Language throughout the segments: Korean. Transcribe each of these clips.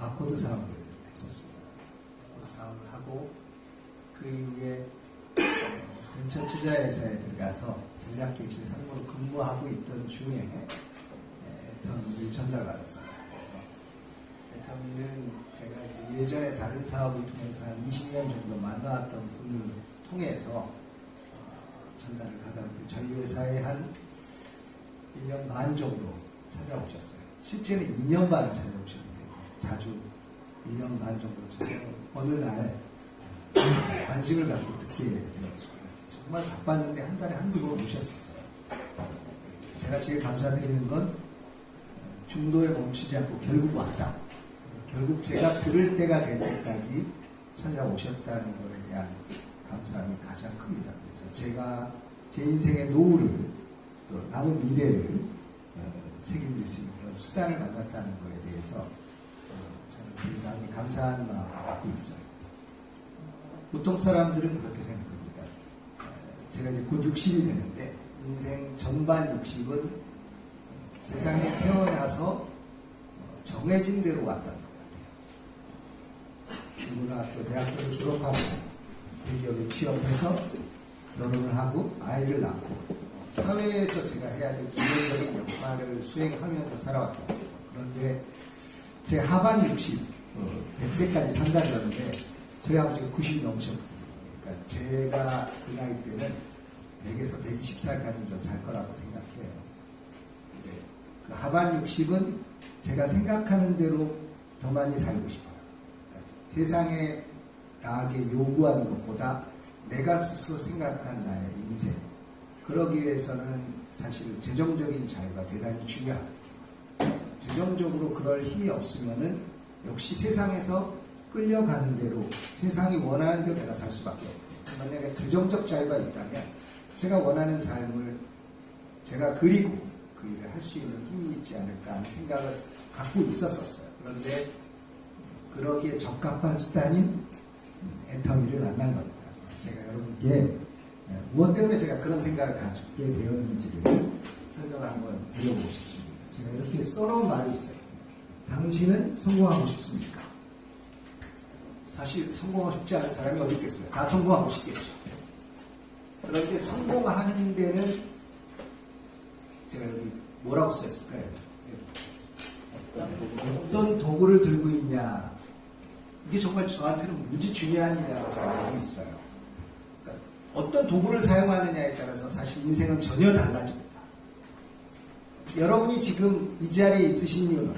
바코드 사업을 했었습니다. 바코드 사업을 하고 그 이후에 벤처 투자회사에 들어가서 전략기획실 상무로 근무하고 있던 중에 애터미를 전달받았습니다. 그래서 애터미는 제가 이제 예전에 다른 사업을 통해서 한 20년 정도 만나왔던 분을 통해서 전달을 받았는데 저희 회사에 한 1년 반 정도 찾아오셨어요. 실제는 2년 반을 찾아오셨는데 자주 1년 반 정도 찾아오고 어느 날 관심을 갖고 듣게 되었습니다. 정말 바빴는데 한 달에 한두 번 오셨었어요. 제가 제일 감사드리는 건 중도에 멈추지 않고 결국 왔다. 결국 제가 들을 때가 될 때까지 찾아오셨다는 것에 대한 감사함이 가장 큽니다. 그래서 제가 제 인생의 노후를 또 남은 미래를 책임질 수 있는 그런 수단을 만났다는 것에 대해서 저는 굉장히 감사한 마음을 갖고 있어요. 보통 사람들은 그렇게 생각합니다. 제가 이제 곧 60이 되는데 인생 전반 60은 세상에 태어나서 정해진 대로 왔다는 것 같아요. 누구나 또 대학교를 졸업하고 대기업에 취업해서 결혼을 하고 아이를 낳고 사회에서 제가 해야 될 기본적인 역할을 수행하면서 살아왔던 거예요. 그런데 제 하반 60, 100세까지 산다고 하는데 저희 아버지가 90이 넘으셨거든요. 그러니까 제가 그 나이 때는 100에서 120살까지 좀 살 거라고 생각해요. 근데 그 하반 60은 제가 생각하는 대로 더 많이 살고 싶어요. 그러니까 세상에 나에게 요구하는 것보다 내가 스스로 생각한 나의 인생, 그러기 위해서는 사실 재정적인 자유가 대단히 중요합니다. 재정적으로 그럴 힘이 없으면은 역시 세상에서 끌려가는 대로 세상이 원하는 대로 내가 살 수밖에 없고, 만약에 재정적 자유가 있다면 제가 원하는 삶을 제가 그리고 그 일을 할 수 있는 힘이 있지 않을까 하는 생각을 갖고 있었어요. 그런데 그러기에 적합한 수단인 애터미를 만난 겁니다. 제가 여러분께 무엇 때문에 제가 그런 생각을 가지게 되었는지를 설명을 한번 드려보고 싶습니다. 제가 이렇게 써놓은 말이 있어요. 당신은 성공하고 싶습니까? 사실 성공하고 싶지 않은 사람이 어디 있겠어요? 다 성공하고 싶겠죠. 그런데 성공하는 데는 제가 여기 뭐라고 썼을까요? 어떤 도구를 들고 있냐, 이게 정말 저한테는 무지 중요한 일이라고 알고 있어요. 그러니까 어떤 도구를 사용하느냐에 따라서 사실 인생은 전혀 달라집니다. 여러분이 지금 이 자리에 있으신 이유는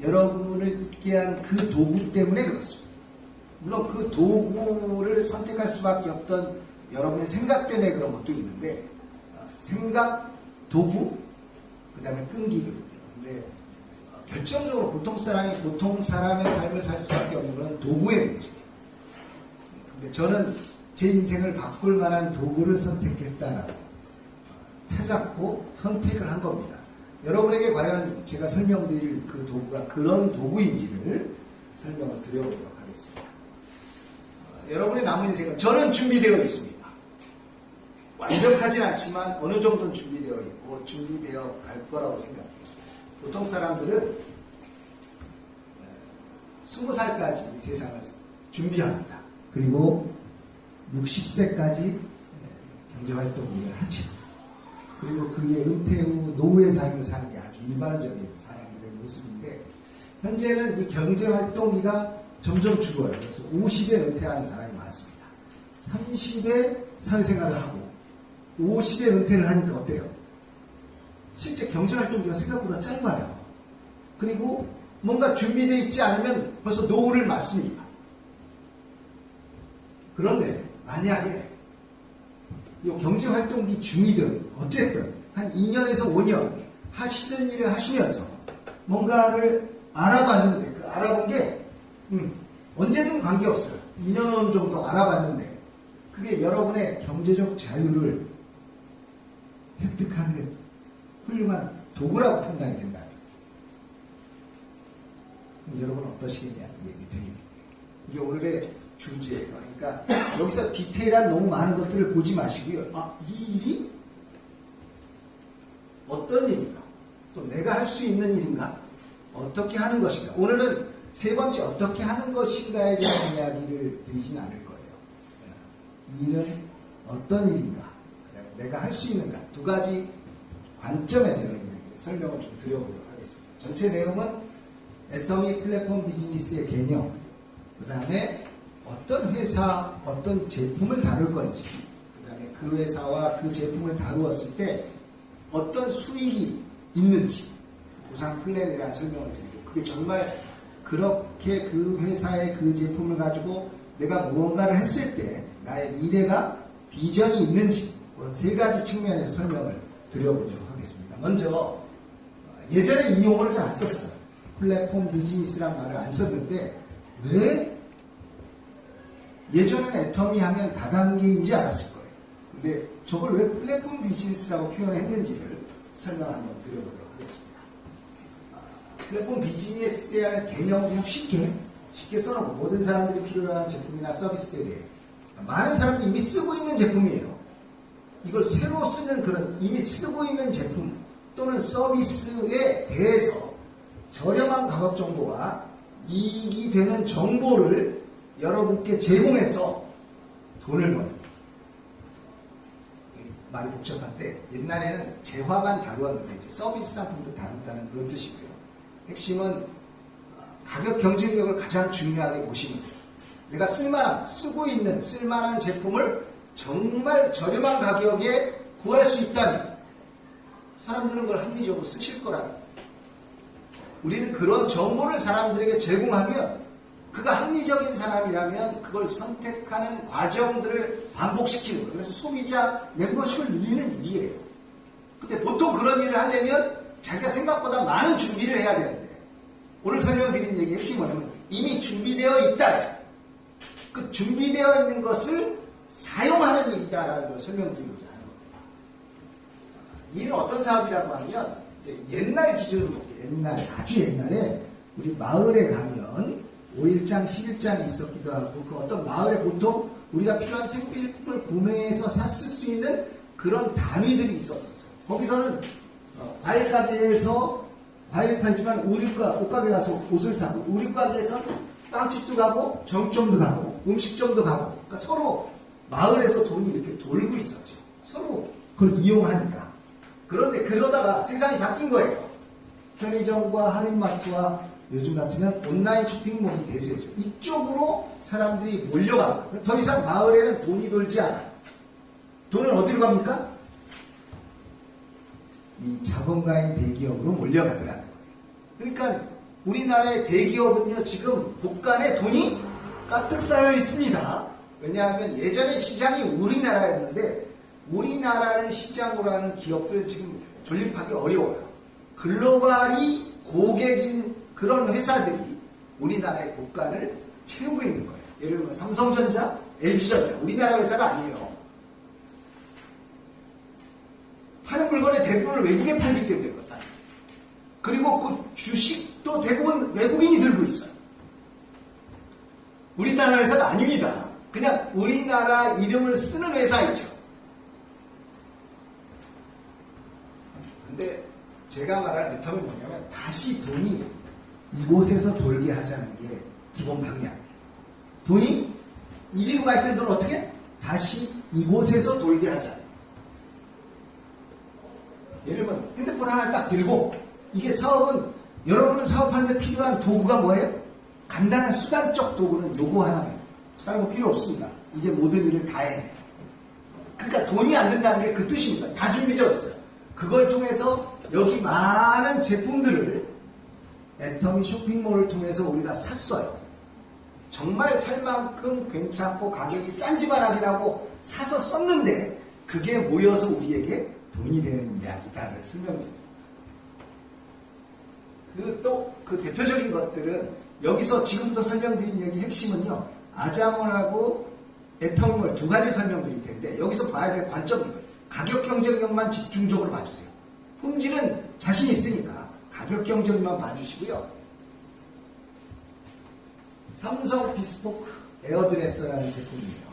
여러분을 있게 한 그 도구 때문에 그렇습니다. 물론 그 도구를 선택할 수밖에 없던 여러분의 생각 때문에 그런 것도 있는데, 생각, 도구, 그 다음에 끈기거든요. 근데 결정적으로 보통 사람의 삶을 살 수밖에 없는 건 도구의 문제예요. 근데 저는 제 인생을 바꿀 만한 도구를 선택했다라고 찾았고 선택을 한 겁니다. 여러분에게 과연 제가 설명드릴 그 도구가 그런 도구인지를 설명을 드려보도록 하겠습니다. 여러분의 남은 인생은 저는 준비되어 있습니다. 완벽하진 않지만 어느 정도는 준비되어 있고 준비되어 갈 거라고 생각해요. 보통 사람들은 20살까지 세상을 준비합니다. 그리고 60세까지 경제활동을 하죠. 그리고 그의 은퇴 후 노후의 삶을 사는 게 아주 일반적인 사람들의 모습인데, 현재는 이 경제활동기가 점점 줄어요. 그래서 50에 은퇴하는 사람이 많습니다. 30에 사회생활을 하고 50에 은퇴를 하니까 어때요? 실제 경제활동기가 생각보다 짧아요. 그리고 뭔가 준비되어 있지 않으면 벌써 노후를 맞습니다. 그런데 만약에 이 경제활동기 중이든 어쨌든 한 2년에서 5년 하시던 일을 하시면서 뭔가를 알아봤는데, 그 알아본 게 언제든 관계없어요. 2년 정도 알아봤는데 그게 여러분의 경제적 자유를 획득하는 게 훌륭한 도구라고 판단이 된다. 여러분 어떠시겠냐 얘기 드립니다. 이게 오늘의 주제, 그러니까 여기서 디테일한 너무 많은 것들을 보지 마시고요. 이 일이 어떤 일인가, 또 내가 할 수 있는 일인가, 어떻게 하는 것인가. 오늘은 세 번째 어떻게 하는 것인가에 대한 이야기를 드리진 않을 거예요. 이 일은 어떤 일인가, 내가 할 수 있는가, 두 가지 관점에서 여러분에게 설명을 좀 드려보도록 하겠습니다. 전체 내용은 애터미 플랫폼 비즈니스의 개념, 그 다음에 어떤 회사, 어떤 제품을 다룰 건지, 그 다음에 그 회사와 그 제품을 다루었을 때 어떤 수익이 있는지, 보상 플랜에 대한 설명을 드리고, 그게 정말 그렇게 그 회사의 그 제품을 가지고 내가 무언가를 했을 때 나의 미래가 비전이 있는지, 그런 세 가지 측면에서 설명을 드려보도록 하겠습니다. 먼저 예전에 이 용어를 잘 안 썼어요. 플랫폼 비즈니스란 말을 안 썼는데 왜 예전에는 애터미 하면 다단계인지 알았을 거예요. 근데 저걸 왜 플랫폼 비즈니스라고 표현을 했는지를 설명을 한번 드려보도록 하겠습니다. 플랫폼 비즈니스에 대한 개념을 그냥 쉽게 써놓고 모든 사람들이 필요로 하는 제품이나 서비스에 대해 많은 사람들이 이미 쓰고 있는 제품이에요. 이걸 새로 쓰는 그런 이미 쓰고 있는 제품 또는 서비스에 대해서 저렴한 가격 정보와 이익이 되는 정보를 여러분께 제공해서 돈을 버는, 말이 복잡한데 옛날에는 재화만 다루었는데 이제 서비스 상품도 다룬다는 그런 뜻이고요. 핵심은 가격 경쟁력을 가장 중요하게 보시면 돼요. 내가 쓰고 있는 쓸만한 제품을 정말 저렴한 가격에 구할 수 있다면 사람들은 그걸 합리적으로 쓰실 거라고. 우리는 그런 정보를 사람들에게 제공하면 그가 합리적인 사람이라면 그걸 선택하는 과정들을 반복시키는 거예요. 그래서 소비자 멤버십을 늘리는 일이에요. 근데 보통 그런 일을 하려면 자기가 생각보다 많은 준비를 해야 되는데 오늘 설명드린 얘기의 핵심이 뭐냐면 이미 준비되어 있다. 그 준비되어 있는 것을 사용하는 일이다라는 걸 설명드리고자 하는 겁니다. 이는 어떤 사업이라고 하면 이제 옛날 기준으로 볼게요. 아주 옛날에 우리 마을에 가면 5일장, 10일장이 있었기도 하고 그 어떤 마을에 보통 우리가 필요한 생필품을 구매해서 샀을 수 있는 그런 단위들이 있었어요. 거기서는 과일 가게에서 과일 팔지만 옷가게 가서 옷을 사고 우리 가게에서는 빵집도 가고 정점도 가고 음식점도 가고 그러니까 서로 마을에서 돈이 이렇게 돌고 있었죠. 서로 그걸 이용하니까. 그런데 그러다가 세상이 바뀐 거예요. 편의점과 할인마트와 요즘 같으면 온라인 쇼핑몰이 대세죠. 이쪽으로 사람들이 몰려가고 더 이상 마을에는 돈이 돌지 않아요. 돈은 어디로 갑니까? 이 자본가인 대기업으로 몰려가더라는 거예요. 그러니까 우리나라의 대기업은요 지금 곳간에 돈이 가득 쌓여 있습니다. 왜냐하면 예전에 시장이 우리나라였는데 우리나라를 시장으로 하는 기업들은 지금 존립하기 어려워요. 글로벌이 고객인 그런 회사들이 우리나라의 곳간을 채우고 있는 거예요. 예를 들면 삼성전자, LG전자 우리나라 회사가 아니에요. 파는 물건의 대부분을 외국에 팔기 때문에 그렇다. 그리고 그 주식도 대부분 외국인이 들고 있어요. 우리나라 회사가 아닙니다. 그냥 우리나라 이름을 쓰는 회사이죠. 근데 제가 말할 애텀이 뭐냐면 다시 돈이 이곳에서 돌게 하자는 게 기본 방향이에요. 돈이 이리로 갈 때 돈을 어떻게? 다시 이곳에서 돌게 하자. 예를 들면 핸드폰 하나 딱 들고 이게 사업은 여러분은 사업하는데 필요한 도구가 뭐예요? 간단한 수단적 도구는 요거 하나예요. 다른 거 필요 없습니다. 이게 모든 일을 다 해. 그러니까 돈이 안 든다는 게 그 뜻입니다. 다 준비되어 있어요. 그걸 통해서 여기 많은 제품들을 애터미 쇼핑몰을 통해서 우리가 샀어요. 정말 살 만큼 괜찮고 가격이 싼지만 하기라고 사서 썼는데 그게 모여서 우리에게 돈이 되는 이야기다를 설명드립니다. 그 대표적인 것들은 여기서 지금부터 설명드린 얘기 핵심은요. 아자몬하고 애터미 두 가지 설명드릴 텐데 여기서 봐야 될 관점이 이거예요. 가격 경쟁력만 집중적으로 봐주세요. 품질은 자신 있으니까 가격 경쟁만 봐주시고요. 삼성 비스포크 에어드레서라는 제품이에요.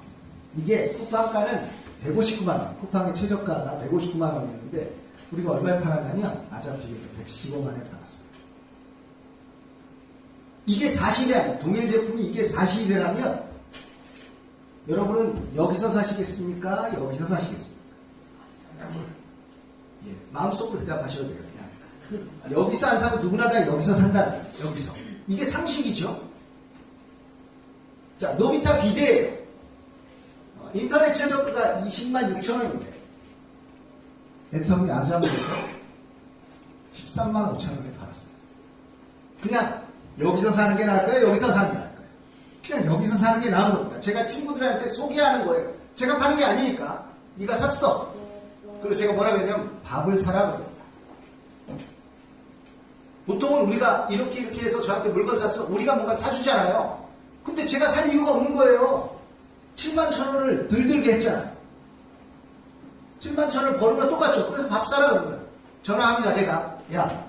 이게 쿠팡가는 159만원, 쿠팡의 최저가가 159만원이었는데 우리가 얼마에 팔았냐면 아자픽에서 115만원에 팔았습니다. 이게 사실이라면, 동일 제품이 이게 사실이라면 여러분은 여기서 사시겠습니까? 여기서 사시겠습니까? 예, 마음속으로 대답하셔도 돼요. 그냥. 여기서 안 사고 누구나 다 여기서 산다. 여기서. 이게 상식이죠. 자, 노비타 비대예요. 인터넷 최저가가 20만 6천 원인데 애텀이 아자모에서 13만 5천 원에 팔았어요. 그냥 여기서 사는 게 나을까요? 여기서 사는 게 나을까요? 그냥 여기서 사는 게 나은 겁니다. 제가 친구들한테 소개하는 거예요. 제가 파는 게 아니니까. 네가 샀어. 그리고 제가 뭐라고 하냐면 밥을 사라 그럽니다. 보통은 우리가 이렇게 해서 저한테 물건 샀어. 우리가 뭔가 사주잖아요. 근데 제가 살 이유가 없는 거예요. 7만 1천 원을 들들게 했잖아요. 7만 1천 원을 벌으면 똑같죠. 그래서 밥 사라 그런 거예요. 전화합니다, 제가. 야,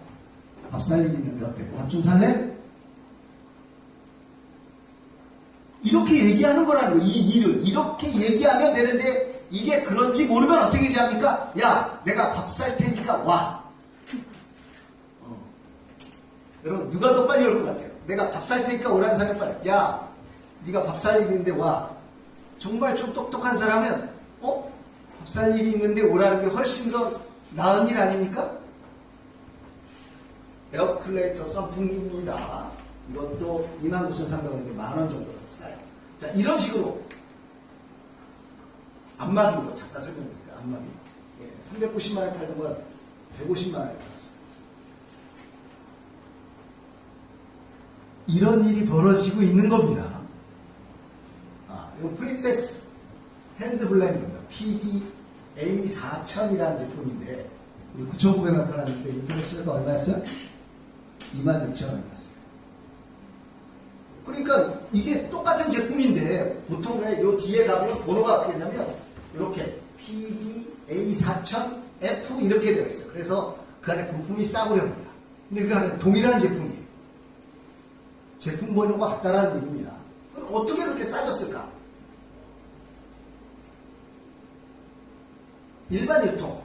밥 살 일이 있는데 어때? 밥 좀 살래? 이렇게 얘기하는 거라는 거예요. 이 일을. 이렇게 얘기하면 되는데 이게 그런지 모르면 어떻게 얘기합니까? 야, 내가 밥 살 테니까 와. 여러분, 누가 더 빨리 올 것 같아요? 내가 밥 살 테니까 오라는 사람이 빨리. 야, 네가 밥 살 일이 있는데 와. 정말 좀 똑똑한 사람은 밥 살 일이 있는데 오라는 게 훨씬 더 나은 일 아닙니까? 에어클레이터 선풍기입니다. 이것도 29,300원인데 만원 정도 싸요. 자, 이런 식으로 안마긴 거 잠깐 설명드릴게요. 안마긴 거. 390만 원에 팔던 건 150만 원에 팔았어요. 이런 일이 벌어지고 있는 겁니다. 이거 프린세스 핸드 블렌더입니다. PD-A4000이라는 제품인데 9,900원 팔았는데 인터넷 시세가 얼마였어요? 26,000원이었어요. 그러니까 이게 똑같은 제품인데 보통 왜 요 뒤에 가면 번호가 어떻게 되냐면 이렇게 PD-A4000F 이렇게 되어 있어요. 그래서 그 안에 부품이 싸구려입니다. 근데 그 안에 동일한 제품이에요. 제품 번호가 같다라는 얘기입니다. 그럼 어떻게 그렇게 싸졌을까? 일반 유통,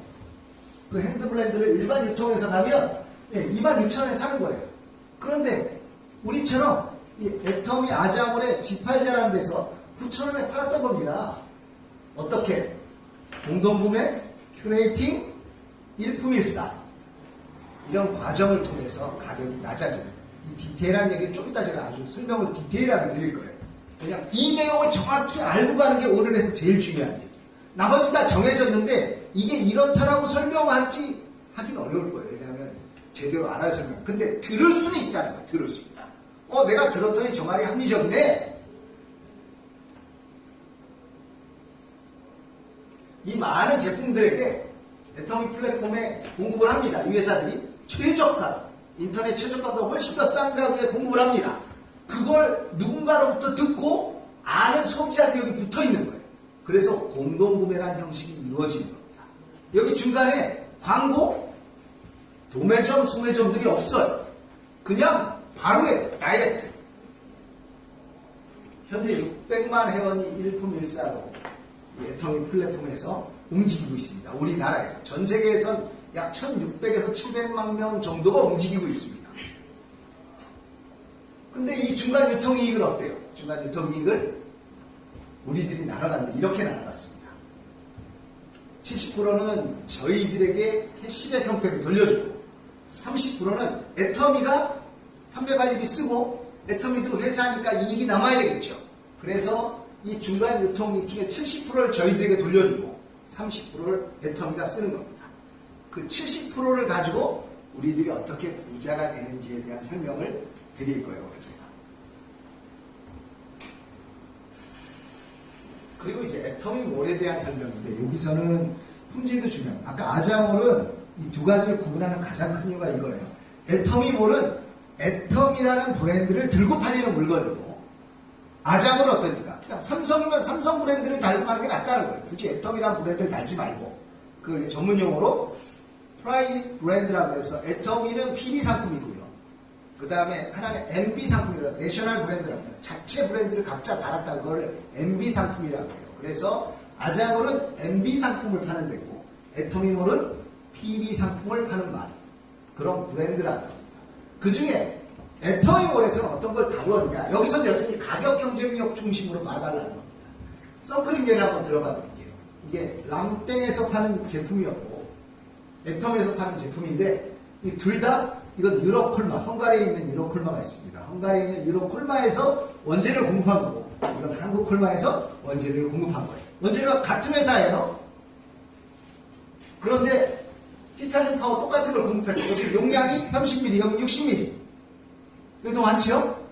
그 핸드블렌드를 일반 유통에서 가면 26,000원에 사는 거예요. 그런데 우리처럼 이 애터미 아자몰의 G8자라는 데서 9,000원에 팔았던 겁니다. 어떻게? 공동구매, 큐레이팅, 일품일사 이런 과정을 통해서 가격이 낮아집니다. 이 디테일한 얘기는 좀 이따 제가 아주 설명을 디테일하게 드릴 거예요. 그냥 이 내용을 정확히 알고 가는 게 오늘에서 제일 중요한 얘기. 나머지 다 정해졌는데 이게 이렇다라고 설명하긴 어려울 거예요. 왜냐하면 제대로 알아야 설명. 근데 들을 수는 있다는 거예요. 들을 수 있다. 내가 들었더니 저 말이 합리적이네. 이 많은 제품들에게 애터미 플랫폼에 공급을 합니다. 이 회사들이 최저가, 인터넷 최저가보다 훨씬 더 싼 가격에 공급을 합니다. 그걸 누군가로부터 듣고 아는 소비자들이 여기 붙어 있는 거예요. 그래서 공동구매라는 형식이 이루어지는 겁니다. 여기 중간에 광고, 도매점, 소매점들이 없어요. 그냥 바로예요. 다이렉트. 현재 600만 회원이 일품일사로 애터미 플랫폼에서 움직이고 있습니다. 우리나라에서. 전 세계에선 약 1600에서 700만 명 정도가 움직이고 있습니다. 근데 이 중간 유통이익은 어때요? 중간 유통이익을 우리들이 나눠갔는데 이렇게 나눠갔습니다. 70%는 저희들에게 캐시백 형태로 돌려주고 30%는 애터미가 판매관리비 쓰고 애터미도 회사니까 이익이 남아야 되겠죠. 그래서 이 중간 유통이익 중에 70%를 저희들에게 돌려주고 30%를 애터미가 쓰는 겁니다. 그 70%를 가지고 우리들이 어떻게 부자가 되는지에 대한 설명을 드릴 거예요. 제가. 그리고 이제 애터미몰에 대한 설명인데 여기서는 품질도 중요합니다. 아까 아자몰은 이 두 가지를 구분하는 가장 큰 이유가 이거예요. 애터미몰은 애터미라는 브랜드를 들고 팔리는 물건이고 아자몰은 어떠니까? 그냥 삼성이면 삼성 브랜드를 달고 가는 게 낫다는 거예요. 굳이 애터미라는 브랜드를 달지 말고 그 전문 용어로 프라이빗 브랜드라고 해서 애터미는 PB 상품이고요. 그 다음에 하나는 MB 상품이라고 내셔널 브랜드라고 해요. 자체 브랜드를 각자 달았다는 걸 MB 상품이라고 해요. 그래서 아자몰은 MB 상품을 파는 데고 애터미몰은 PB 상품을 파는 말. 그런 브랜드라는 겁니다. 그 중에 애터미몰에서는 어떤 걸 다루었냐? 여기서는 여전히 가격 경쟁력 중심으로 봐달라는 겁니다. 선크림 예를 한번 들어봐 드릴게요. 이게 랑땡에서 파는 제품이었고 애텀에서 파는 제품인데 이 둘 다 이건 유로콜마, 헝가리에 있는 유로콜마가 있습니다. 헝가리에 있는 유로콜마에서 원재료를 공급한 거고 이건 한국콜마에서 원재료를 공급한 거예요. 원재료가 같은 회사예요. 그런데 티타늄 파워 똑같은 걸 공급했어요. 여기 용량이 30ml, 여기 60ml. 이거 더 많지요?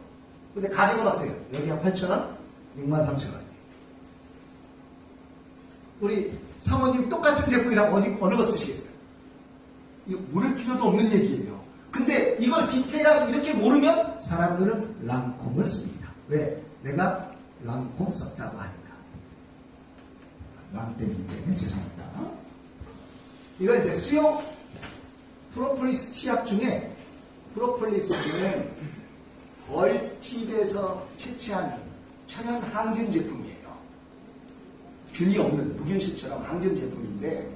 근데 가격은 어때요? 여기가 8,000원, 63,000원. 우리 사모님 똑같은 제품이랑 어느 거 쓰시겠어요? 이거 물을 필요도 없는 얘기예요. 근데 이걸 디테일하게 이렇게 모르면 사람들은 랑콤을 씁니다. 왜? 내가 랑콤 썼다고 하니까. 랑땡인데 죄송합니다. 이거 이제 수용 프로폴리스 치약 중에 프로폴리스는 벌집에서 채취한 천연 항균 제품이에요. 균이 없는 무균실처럼 항균 제품인데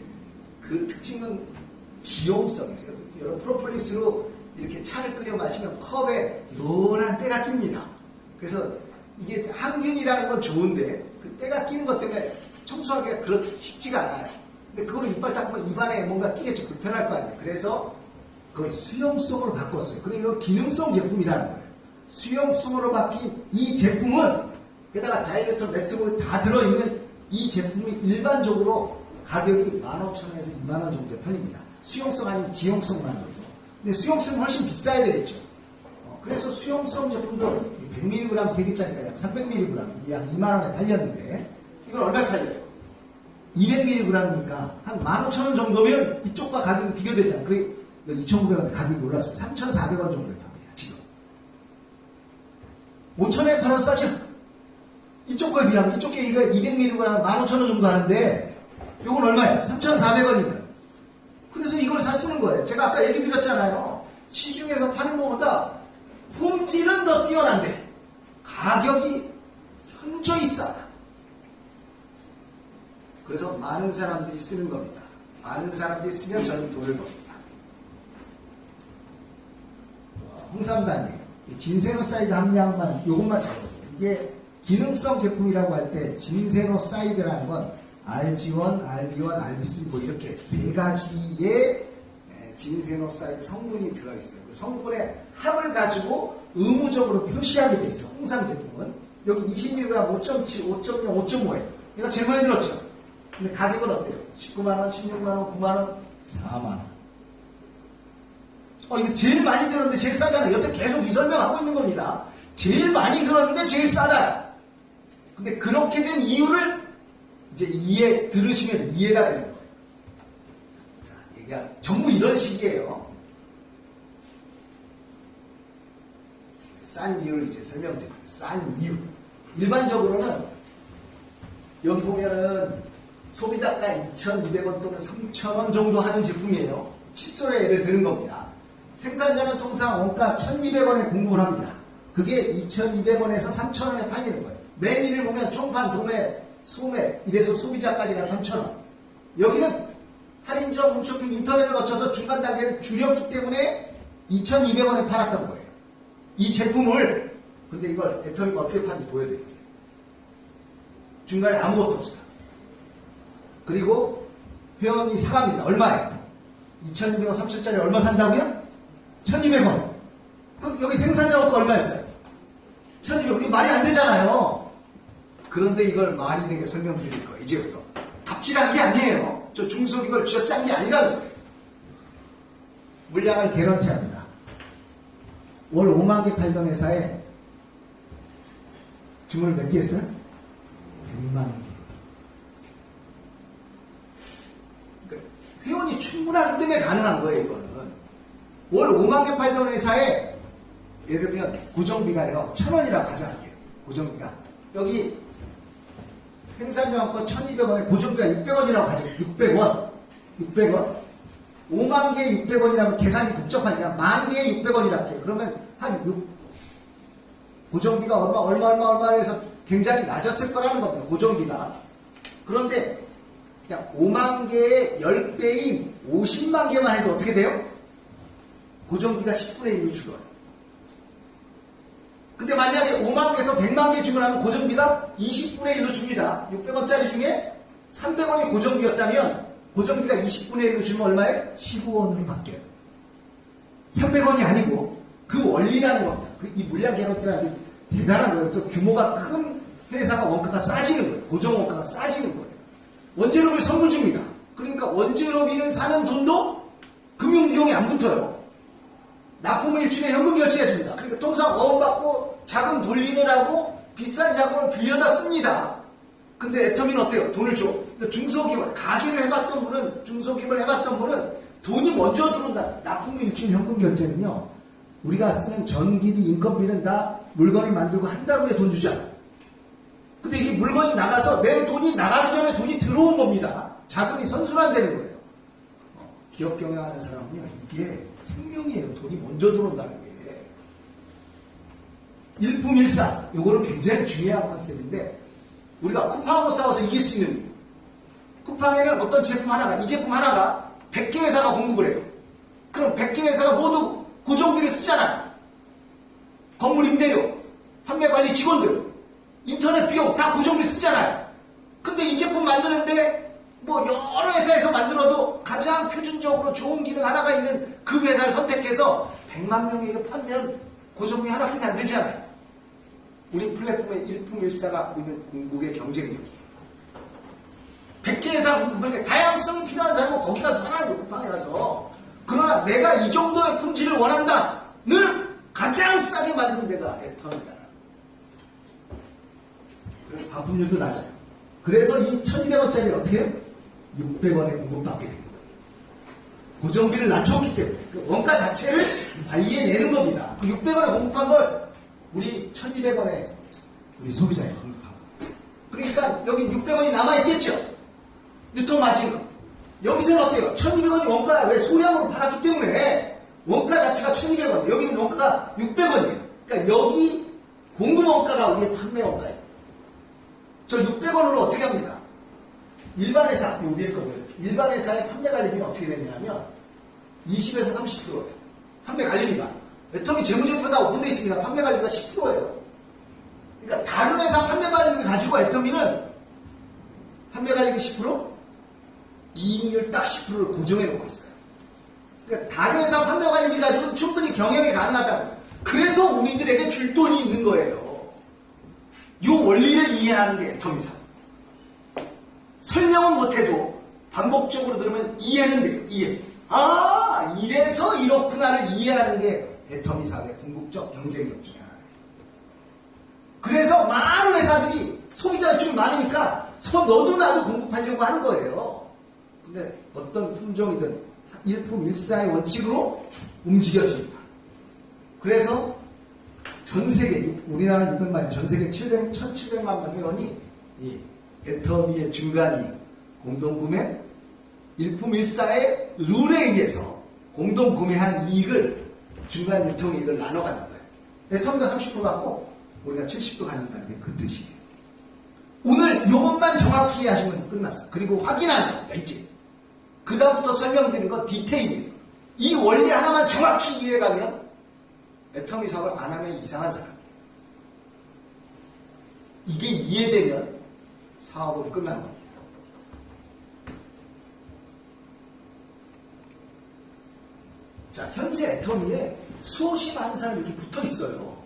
그 특징은 지용성이세요. 여러분 프로폴리스로 이렇게 차를 끓여 마시면 컵에 노란 때가 낍니다. 그래서 이게 항균이라는 건 좋은데 그 때가 끼는 것 때문에 청소하기가 그렇게 쉽지가 않아요. 근데 그걸 이빨 닦으면 입안에 뭔가 끼겠죠. 불편할 거 아니에요. 그래서 그걸 수용성으로 바꿨어요. 그리고 이건 기능성 제품이라는 거예요. 수용성으로 바뀐 이 제품은 게다가 자일리톨 메스트볼 다 들어있는 이 제품이 일반적으로 가격이 15,000원에서 2만원 정도에 팔립니다. 수용성 아닌 지용성만으로도. 근데 수용성은 훨씬 비싸야 되겠죠. 그래서 수용성 제품도 100mg 3개짜리가 약 300mg, 약 2만원에 팔렸는데 이걸 얼마에 팔려요? 200mg이니까 한 15,000원 정도면 이쪽과 가격이 비교되잖아요. 그리고 2,900원 가격이 올랐습니다. 3,400원 정도에 팝니다. 지금 5,000원에 팔아서 싸죠? 이쪽 거에 비하면 이쪽 게 이거 200mg 15,000원 정도 하는데 이건 얼마예요? 3,400원이면. 그래서 이걸 샀쓰는 거예요. 제가 아까 얘기 드렸잖아요. 시중에서 파는 것보다 품질은 더 뛰어난데 가격이 현저히 싸다. 그래서 많은 사람들이 쓰는 겁니다. 많은 사람들이 쓰면 저는 돈을 법니다. 홍삼단이에요. 진세노사이드 함량만 이것만 적어보세요. 이게 기능성 제품이라고 할 때 진세노사이드라는 건 RG1, RB1, RB3 뭐 이렇게 세 가지의 진세노사이드 성분이 들어있어요. 그 성분의 합을 가지고 의무적으로 표시하게 돼 있어요. 홍삼 제품은 여기 20mg 5.7, 5.0, 5.5예요. 이거 제일 많이 들었죠? 근데 가격은 어때요? 19만원, 16만원, 9만원, 4만원. 이거 제일 많이 들었는데 제일 싸잖아요. 여태 계속 이 설명하고 있는 겁니다. 제일 많이 들었는데 제일 싸다. 근데 그렇게 된 이유를 이제 들으시면 이해가 되는 거예요. 자, 얘가 전부 이런 식이에요. 싼 이유를 이제 설명드릴게요. 싼 이유. 일반적으로는 여기 보면은 소비자가 2,200원 또는 3,000원 정도 하는 제품이에요. 칫솔에 예를 드는 겁니다. 생산자는 통상 원가 1,200원에 공급을 합니다. 그게 2,200원에서 3,000원에 팔리는 거예요. 메뉴를 보면 총판, 도매, 소매 이래서 소비자까지가 3,000원. 여기는 할인점, 홈쇼핑, 인터넷을 거쳐서 중간 단계를 줄였기 때문에 2,200원에 팔았던 거예요. 이 제품을. 근데 이걸 애터미가 어떻게 파는지 보여드릴게요. 중간에 아무것도 없어요. 그리고 회원이 사갑니다. 얼마예요? 2,200원, 3,000원짜리 얼마 산다고요? 1,200원. 그럼 여기 생산자가 얼마였어요? 1,200원. 이거 말이 안 되잖아요. 그런데 이걸 말이 되게 설명드릴 거예요. 이제부터. 갑질한 게 아니에요. 저 중소기업 을 쥐어짠 게 아니라는 거예요. 물량을 개런티합니다. 월 5만 개 팔던 회사에 주문을 몇 개 했어요? 100만 개. 그러니까 회원이 충분하기 때문에 가능한 거예요, 이거는. 월 5만 개 팔던 회사에 예를 들면 고정비가요 1,000원이라고 가져갈게요. 고정비가 여기 생산자원 거 1,200원에 고정비가 600원이라고 가져갈게요. 600원 5만 개에 600원이라면 계산이 복잡하니까 만 개에 600원이라고 할게요. 그러면 한 6 고정비가 얼마 해서 굉장히 낮았을 거라는 겁니다. 고정비가. 그런데 그냥 5만 개의 10배인 50만 개만 해도 어떻게 돼요? 고정비가 10분의 1로 줄어요. 근데 만약에 5만 개에서 100만 개 주문하면 고정비가 20분의 1로 줍니다. 600원짜리 중에 300원이 고정비였다면 고정비가 20분의 1로 주면 얼마예요? 15원으로 바뀌어요. 300원이 아니고 그 원리라는 겁니다. 이 물량 개노트라는 게 대단한 거예요. 저 규모가 큰 회사가 원가가 싸지는 거예요. 고정 원가가 싸지는 거예요. 원재료를 선물 줍니다. 그러니까 원재료비는 사는 돈도 금융비용이 안 붙어요. 납품 일출에 현금 결제해 줍니다. 그러니까 통상 어음 받고 자금 돌리느라고 비싼 자금을 빌려다 씁니다. 근데 애터미는 어때요? 돈을 줘. 그러니까 중소기업, 가게를 해봤던 분은, 중소기업을 해봤던 분은 돈이 먼저 들어온다. 납품 일출 현금 결제는요, 우리가 쓰는 전기비, 인건비는 다 물건을 만들고 한 달 후에 돈 주잖아. 근데 이게 물건이 나가서 내 돈이 나가기 전에 돈이 들어온 겁니다. 자금이 선순환되는 거예요. 기업 경영하는 사람은요, 이게 생명이에요. 돈이 먼저 들어온다는 게. 일품일사, 요거는 굉장히 중요한 컨셉인데, 우리가 쿠팡으로 싸워서 이길 수 있는 이유. 쿠팡에는 어떤 제품 하나가, 이 제품 하나가 100개 회사가 공급을 해요. 그럼 100개 회사가 모두 고정비를 쓰잖아요. 건물 임대료, 판매관리 직원들, 인터넷 비용 다 고정비 쓰잖아요. 근데 이 제품 만드는데 뭐 여러 회사에서 만들어도 가장 표준적으로 좋은 기능 하나가 있는 그 회사를 선택해서 100만 명에게 팔면 고정비 하나뿐이 안 들잖아요. 우리 플랫폼의 일품일사가 갖고 있는 궁극의 경쟁력이에요. 100개 회사 궁극에 다양성이 필요한 사람은 거기 가서 살아요. 쿠팡에 가서. 그러나 내가 이 정도의 품질을 원한다는 가장 싸게 만든 데가 애터미다. 반품률도 낮아요. 그래서 이 1200원짜리 어떻게 해요? 600원에 공급받게 됩니다. 고정비를 낮췄기 때문에 그 원가 자체를 관리해내는 겁니다. 그 600원에 공급한 걸 우리 1200원에 우리 소비자에 공급하고, 그러니까 여기 600원이 남아있겠죠? 유통 마진은. 여기서는 어때요? 1200원이 원가야. 왜? 소량으로 팔았기 때문에 원가 자체가 1200원, 여기는 원가가 600원이에요. 그러니까 여기 공급 원가가 우리의 판매 원가예요. 저 600원으로 어떻게 합니까? 일반 회사, 위에 거 보여요. 일반 회사의 판매 관리비는 어떻게 되냐면 20에서 30%예요. 판매 관리비가. 애터미 재무제표 다 오픈되어 있습니다. 판매 관리비가 10%예요. 그러니까 다른 회사 판매 관리비 가지고 애터미는 판매 관리비 10%, 이익률 딱 10%를 고정해 놓고 있어요. 그러니까 다른 회사 판매 관리비 가지고 충분히 경영이 가능하다는 거예요. 그래서 우리들에게 줄 돈이 있는 거예요. 이 원리를 이해하는 게 애터미사. 설명은 못해도 반복적으로 들으면 이해는 돼요. 이해. 아, 이래서 이렇구나를 이해하는 게 애터미사의 궁극적 경쟁력 중에 하나예요. 그래서 많은 회사들이 소비자 유출이 많으니까 너도 나도 공급하려고 하는 거예요. 근데 어떤 품종이든 일품일사의 원칙으로 움직여집니다. 그래서 전 세계, 우리나라 600만, 전 세계 1700만 회원이 이 애터미의 중간이 공동구매, 일품일사의 룰에 의해서 공동구매한 이익을, 중간 유통이익을 나눠가는 거예요. 애터미가 30% 받고 우리가 70% 갖는다는 게 그 뜻이에요. 오늘 이것만 정확히 이해하시면 끝났어요. 그리고 확인하는 겁니다. 이제 그 다음부터 설명드린 건 디테일이에요. 이 원리 하나만 정확히 이해가면 애터미 사업을 안 하면 이상한 사람. 이게 이해되면 사업은 끝난 겁니다. 자, 현재 애터미에 수없이 많은 사람이 이렇게 붙어 있어요.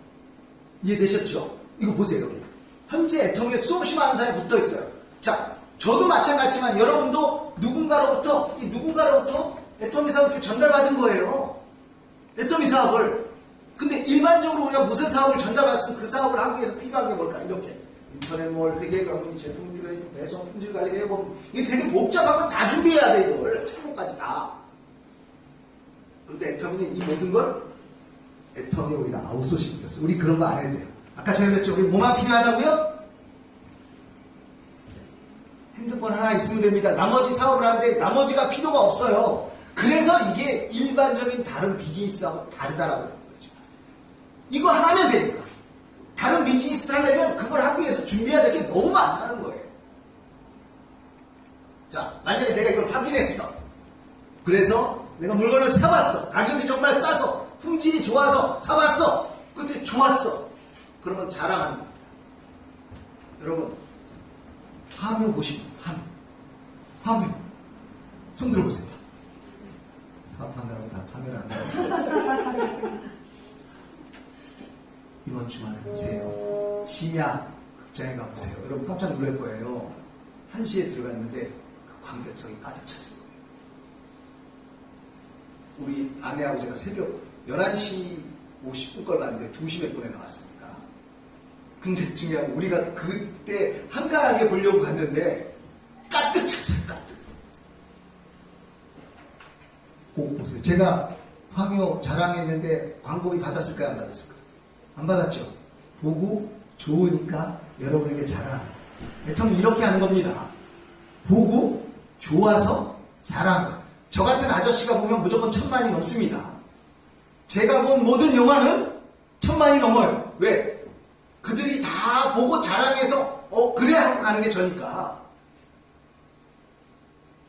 이해되셨죠? 이거 보세요, 여기. 현재 애터미에 수없이 많은 사람이 붙어 있어요. 자, 저도 마찬가지지만 여러분도 누군가로부터 애터미 사업을 이렇게 전달받은 거예요. 애터미 사업을. 근데 일반적으로 우리가 무슨 사업을 전달받았으면 그 사업을 하기 위해서 필요한 게 뭘까? 이렇게. 인터넷몰, 회계관리, 제품 큐레이팅, 배송, 품질 관리, 해보면 이게 되게 복잡한 거 다 준비해야 돼, 이걸. 참고까지 다. 그런데 애터미는 이 모든 걸 애터미에 우리가 아웃소싱 시켰어. 우리 그런 거 안 해도 돼요. 아까 제가 그랬죠. 우리 뭐만 필요하다고요? 핸드폰 하나 있으면 됩니다. 나머지 사업을 하는데 나머지가 필요가 없어요. 그래서 이게 일반적인 다른 비즈니스하고 다르다라고 하는 거죠. 이거 하나면 되니까. 다른 비즈니스 하려면 그걸 하기 위해서 준비해야 될 게 너무 많다는 거예요. 자, 만약에 내가 이걸 확인했어. 그래서 내가 물건을 사봤어. 가격이 정말 싸서 품질이 좋아서 사봤어. 그때 좋았어. 그러면 자랑하는 겁니다. 여러분, 화묘 보시면, 화묘. 손 들어보세요. 사업하느라고 다 파묘를 안 해요. 이번 주말에 보세요. 심야 극장에 가보세요. 여러분 깜짝 놀랄 거예요. 1시에 들어갔는데 그 관객석이 가득 찼을 거예요. 우리 아내하고 제가 새벽 11시 50분 걸 봤는데 2시 몇 분에 나왔으니까. 근데 중요한 건 우리가 그때 한가하게 보려고 갔는데 가득 찼어요. 가득. 꼭 보세요. 제가 화묘 자랑했는데 광고비 받았을까요? 안 받았을까요? 안 받았죠. 보고 좋으니까 여러분에게 자랑. 애터미 이렇게 하는 겁니다. 보고 좋아서 자랑. 저 같은 아저씨가 보면 무조건 1000만이 넘습니다. 제가 본 모든 영화는 1000만이 넘어요. 왜? 그들이 다 보고 자랑해서 그래 하고 가는 게 저니까.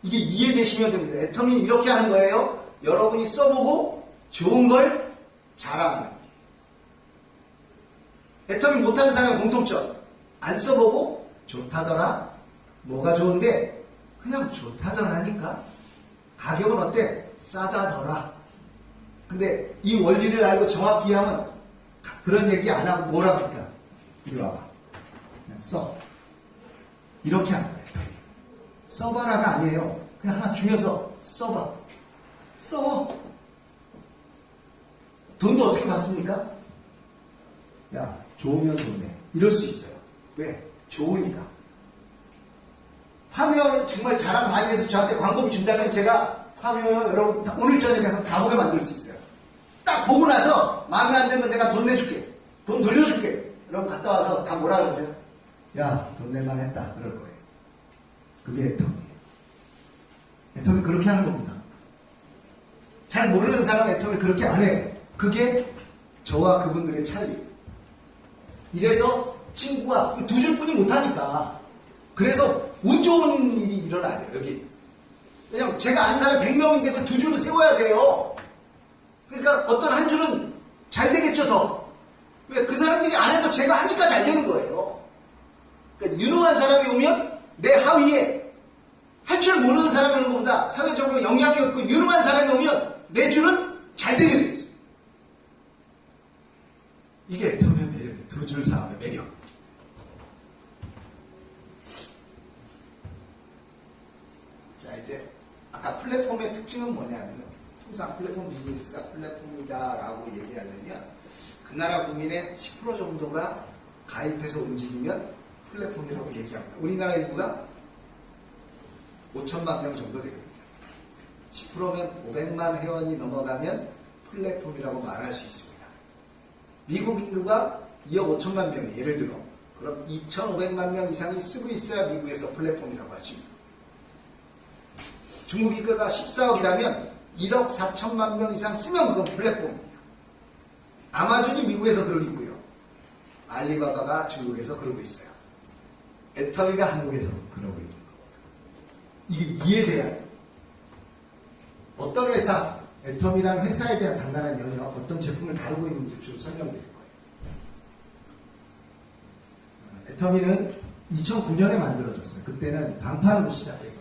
이게 이해되시면 됩니다. 애터미는 이렇게 하는 거예요. 여러분이 써보고 좋은 걸 자랑하는 거예요. 애터미 못하는 사람의 공통점. 안 써보고 좋다더라. 뭐가 좋은데 그냥 좋다더라니까. 가격은 어때? 싸다더라. 근데 이 원리를 알고 정확히 하면 그런 얘기 안 하고 뭐라 그럴까? 이리 와봐. 그냥 써. 이렇게 하는 거예요. 써봐라가 아니에요. 그냥 하나 주면서 써봐. 써. 돈도 어떻게 받습니까? 야, 좋으면 좋네. 이럴 수 있어요. 왜? 좋으니까. 화면 정말 자랑 많이 해서 저한테 광고비 준다면 제가 화면 여러분 오늘 저녁에 가서 다 보게 만들 수 있어요. 딱 보고 나서 마음에 안 들면 내가 돈 내줄게. 돈 돌려줄게. 여러분 갔다 와서 다 뭐라 그러세요? 야, 돈 낼만 했다. 그럴 거예요. 그게 애터미예요. 애터미 그렇게 하는 겁니다. 잘 모르는 사람은 애터미 그렇게 안 해요. 그게 저와 그분들의 차이. 이래서 친구가 두 줄뿐이 못하니까. 그래서 운 좋은 일이 일어나야 돼요, 여기. 왜냐면 제가 아는 사람이 100명인데 그 두 줄을 세워야 돼요. 그러니까 어떤 한 줄은 잘 되겠죠, 더. 왜? 그 사람들이 안 해도 제가 하니까 잘 되는 거예요. 그러니까 유능한 사람이 오면 내 하위에 할 줄 모르는 사람이 오는 것보다 사회적으로 영향이 없고 유능한 사람이 오면 내 줄은 잘 되게 돼 있어요. 이게 애터미의 매력이에요. 두 줄 사업의 매력. 자, 이제 아까 플랫폼의 특징은 뭐냐면 통상 플랫폼 비즈니스가 플랫폼이다라고 얘기하려면 그 나라 국민의 10% 정도가 가입해서 움직이면 플랫폼이라고 얘기합니다. 우리나라 인구가 5천만 명 정도 되거든요. 10%면 500만 회원이 넘어가면 플랫폼이라고 말할 수 있습니다. 미국 인구가 2억 5천만 명이 예를 들어 그럼 2,500만 명 이상이 쓰고 있어야 미국에서 플랫폼이라고 할 수 있습니다. 중국 인구가 14억이라면 1억 4천만 명 이상 쓰면 그건 플랫폼입니다. 아마존이 미국에서 그러고 있고요. 알리바바가 중국에서 그러고 있어요. 애터미가 한국에서 그러고 있는 거예요. 이게 이해돼야 돼요. 어떤 회사, 애터미라는 회사에 대한 간단한 영역, 어떤 제품을 다루고 있는지 쭉 설명드릴 거예요. 애터미는 2009년에 만들어졌어요. 그때는 방판으로 시작해서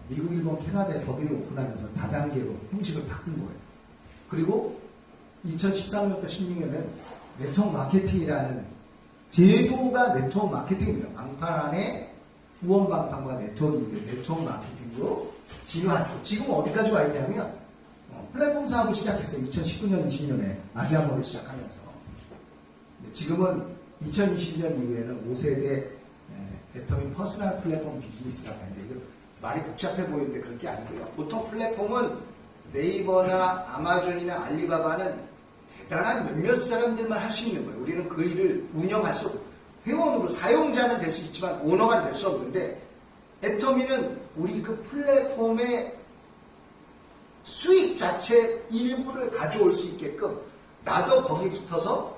미국, 일본, 캐나다에 법인을 오픈하면서 다단계로 형식을 바꾼 거예요. 그리고 2013년부터 16년에는 네트워크 마케팅이라는 제도가 네트워크 마케팅입니다. 방판 안에 후원 방판과 네트워크인데 네트워크 마케팅으로 진화했고 지금 어디까지 와 있냐면 플랫폼 사업을 시작했어요. 2019년, 20년에 아지아모를 시작하면서 지금은 2020년 이후에는 5세대 애터미 퍼스널 플랫폼 비즈니스라고 하는데 이거 말이 복잡해 보이는데 그런 게 아니고요. 보통 플랫폼은 네이버나 아마존이나 알리바바는 대단한 몇몇 사람들만 할 수 있는 거예요. 우리는 그 일을 운영할 수 없고 회원으로 사용자는 될 수 있지만 오너가 될 수 없는데 애터미는 우리 그 플랫폼의 수익 자체 일부를 가져올 수 있게끔 나도 거기 붙어서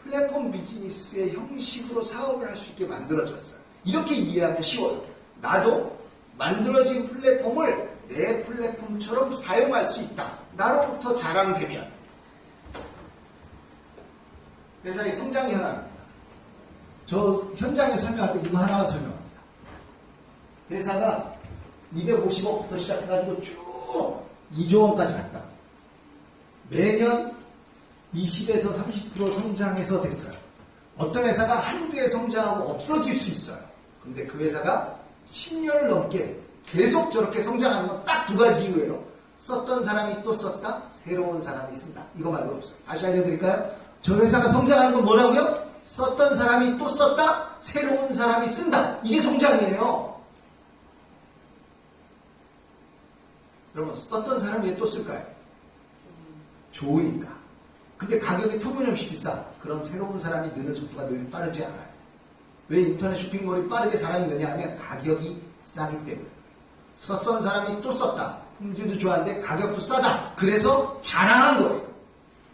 플랫폼 비즈니스의 형식으로 사업을 할 수 있게 만들어졌어요. 이렇게 이해하면 쉬워요. 나도 만들어진 플랫폼을 내 플랫폼처럼 사용할 수 있다. 나로부터 자랑되면 회사의 성장 현황입니다. 저 현장에 설명할 때 이거 하나만 설명합니다. 회사가 250억부터 시작해가지고 쭉 2조 원까지 갔다. 매년 20에서 30% 성장해서 됐어요. 어떤 회사가 한두 해 성장하고 없어질 수 있어요. 근데 그 회사가 10년을 넘게 계속 저렇게 성장하는 건 딱 두 가지 이유예요. 썼던 사람이 또 썼다, 새로운 사람이 쓴다. 이거 말고 없어요. 다시 알려드릴까요? 저 회사가 성장하는 건 뭐라고요? 썼던 사람이 또 썼다, 새로운 사람이 쓴다. 이게 성장이에요. 여러분, 썼던 사람이 왜 또 쓸까요? 좋으니까. 근데 가격이 터무니없이 비싸. 그런 새로운 사람이 느는 속도가 늘 빠르지 않아요. 왜 인터넷 쇼핑몰이 빠르게 사람이 느냐 하면 가격이 싸기 때문에. 썼던 사람이 또 썼다. 품질도 좋아하는데 가격도 싸다. 그래서 자랑한 거예요.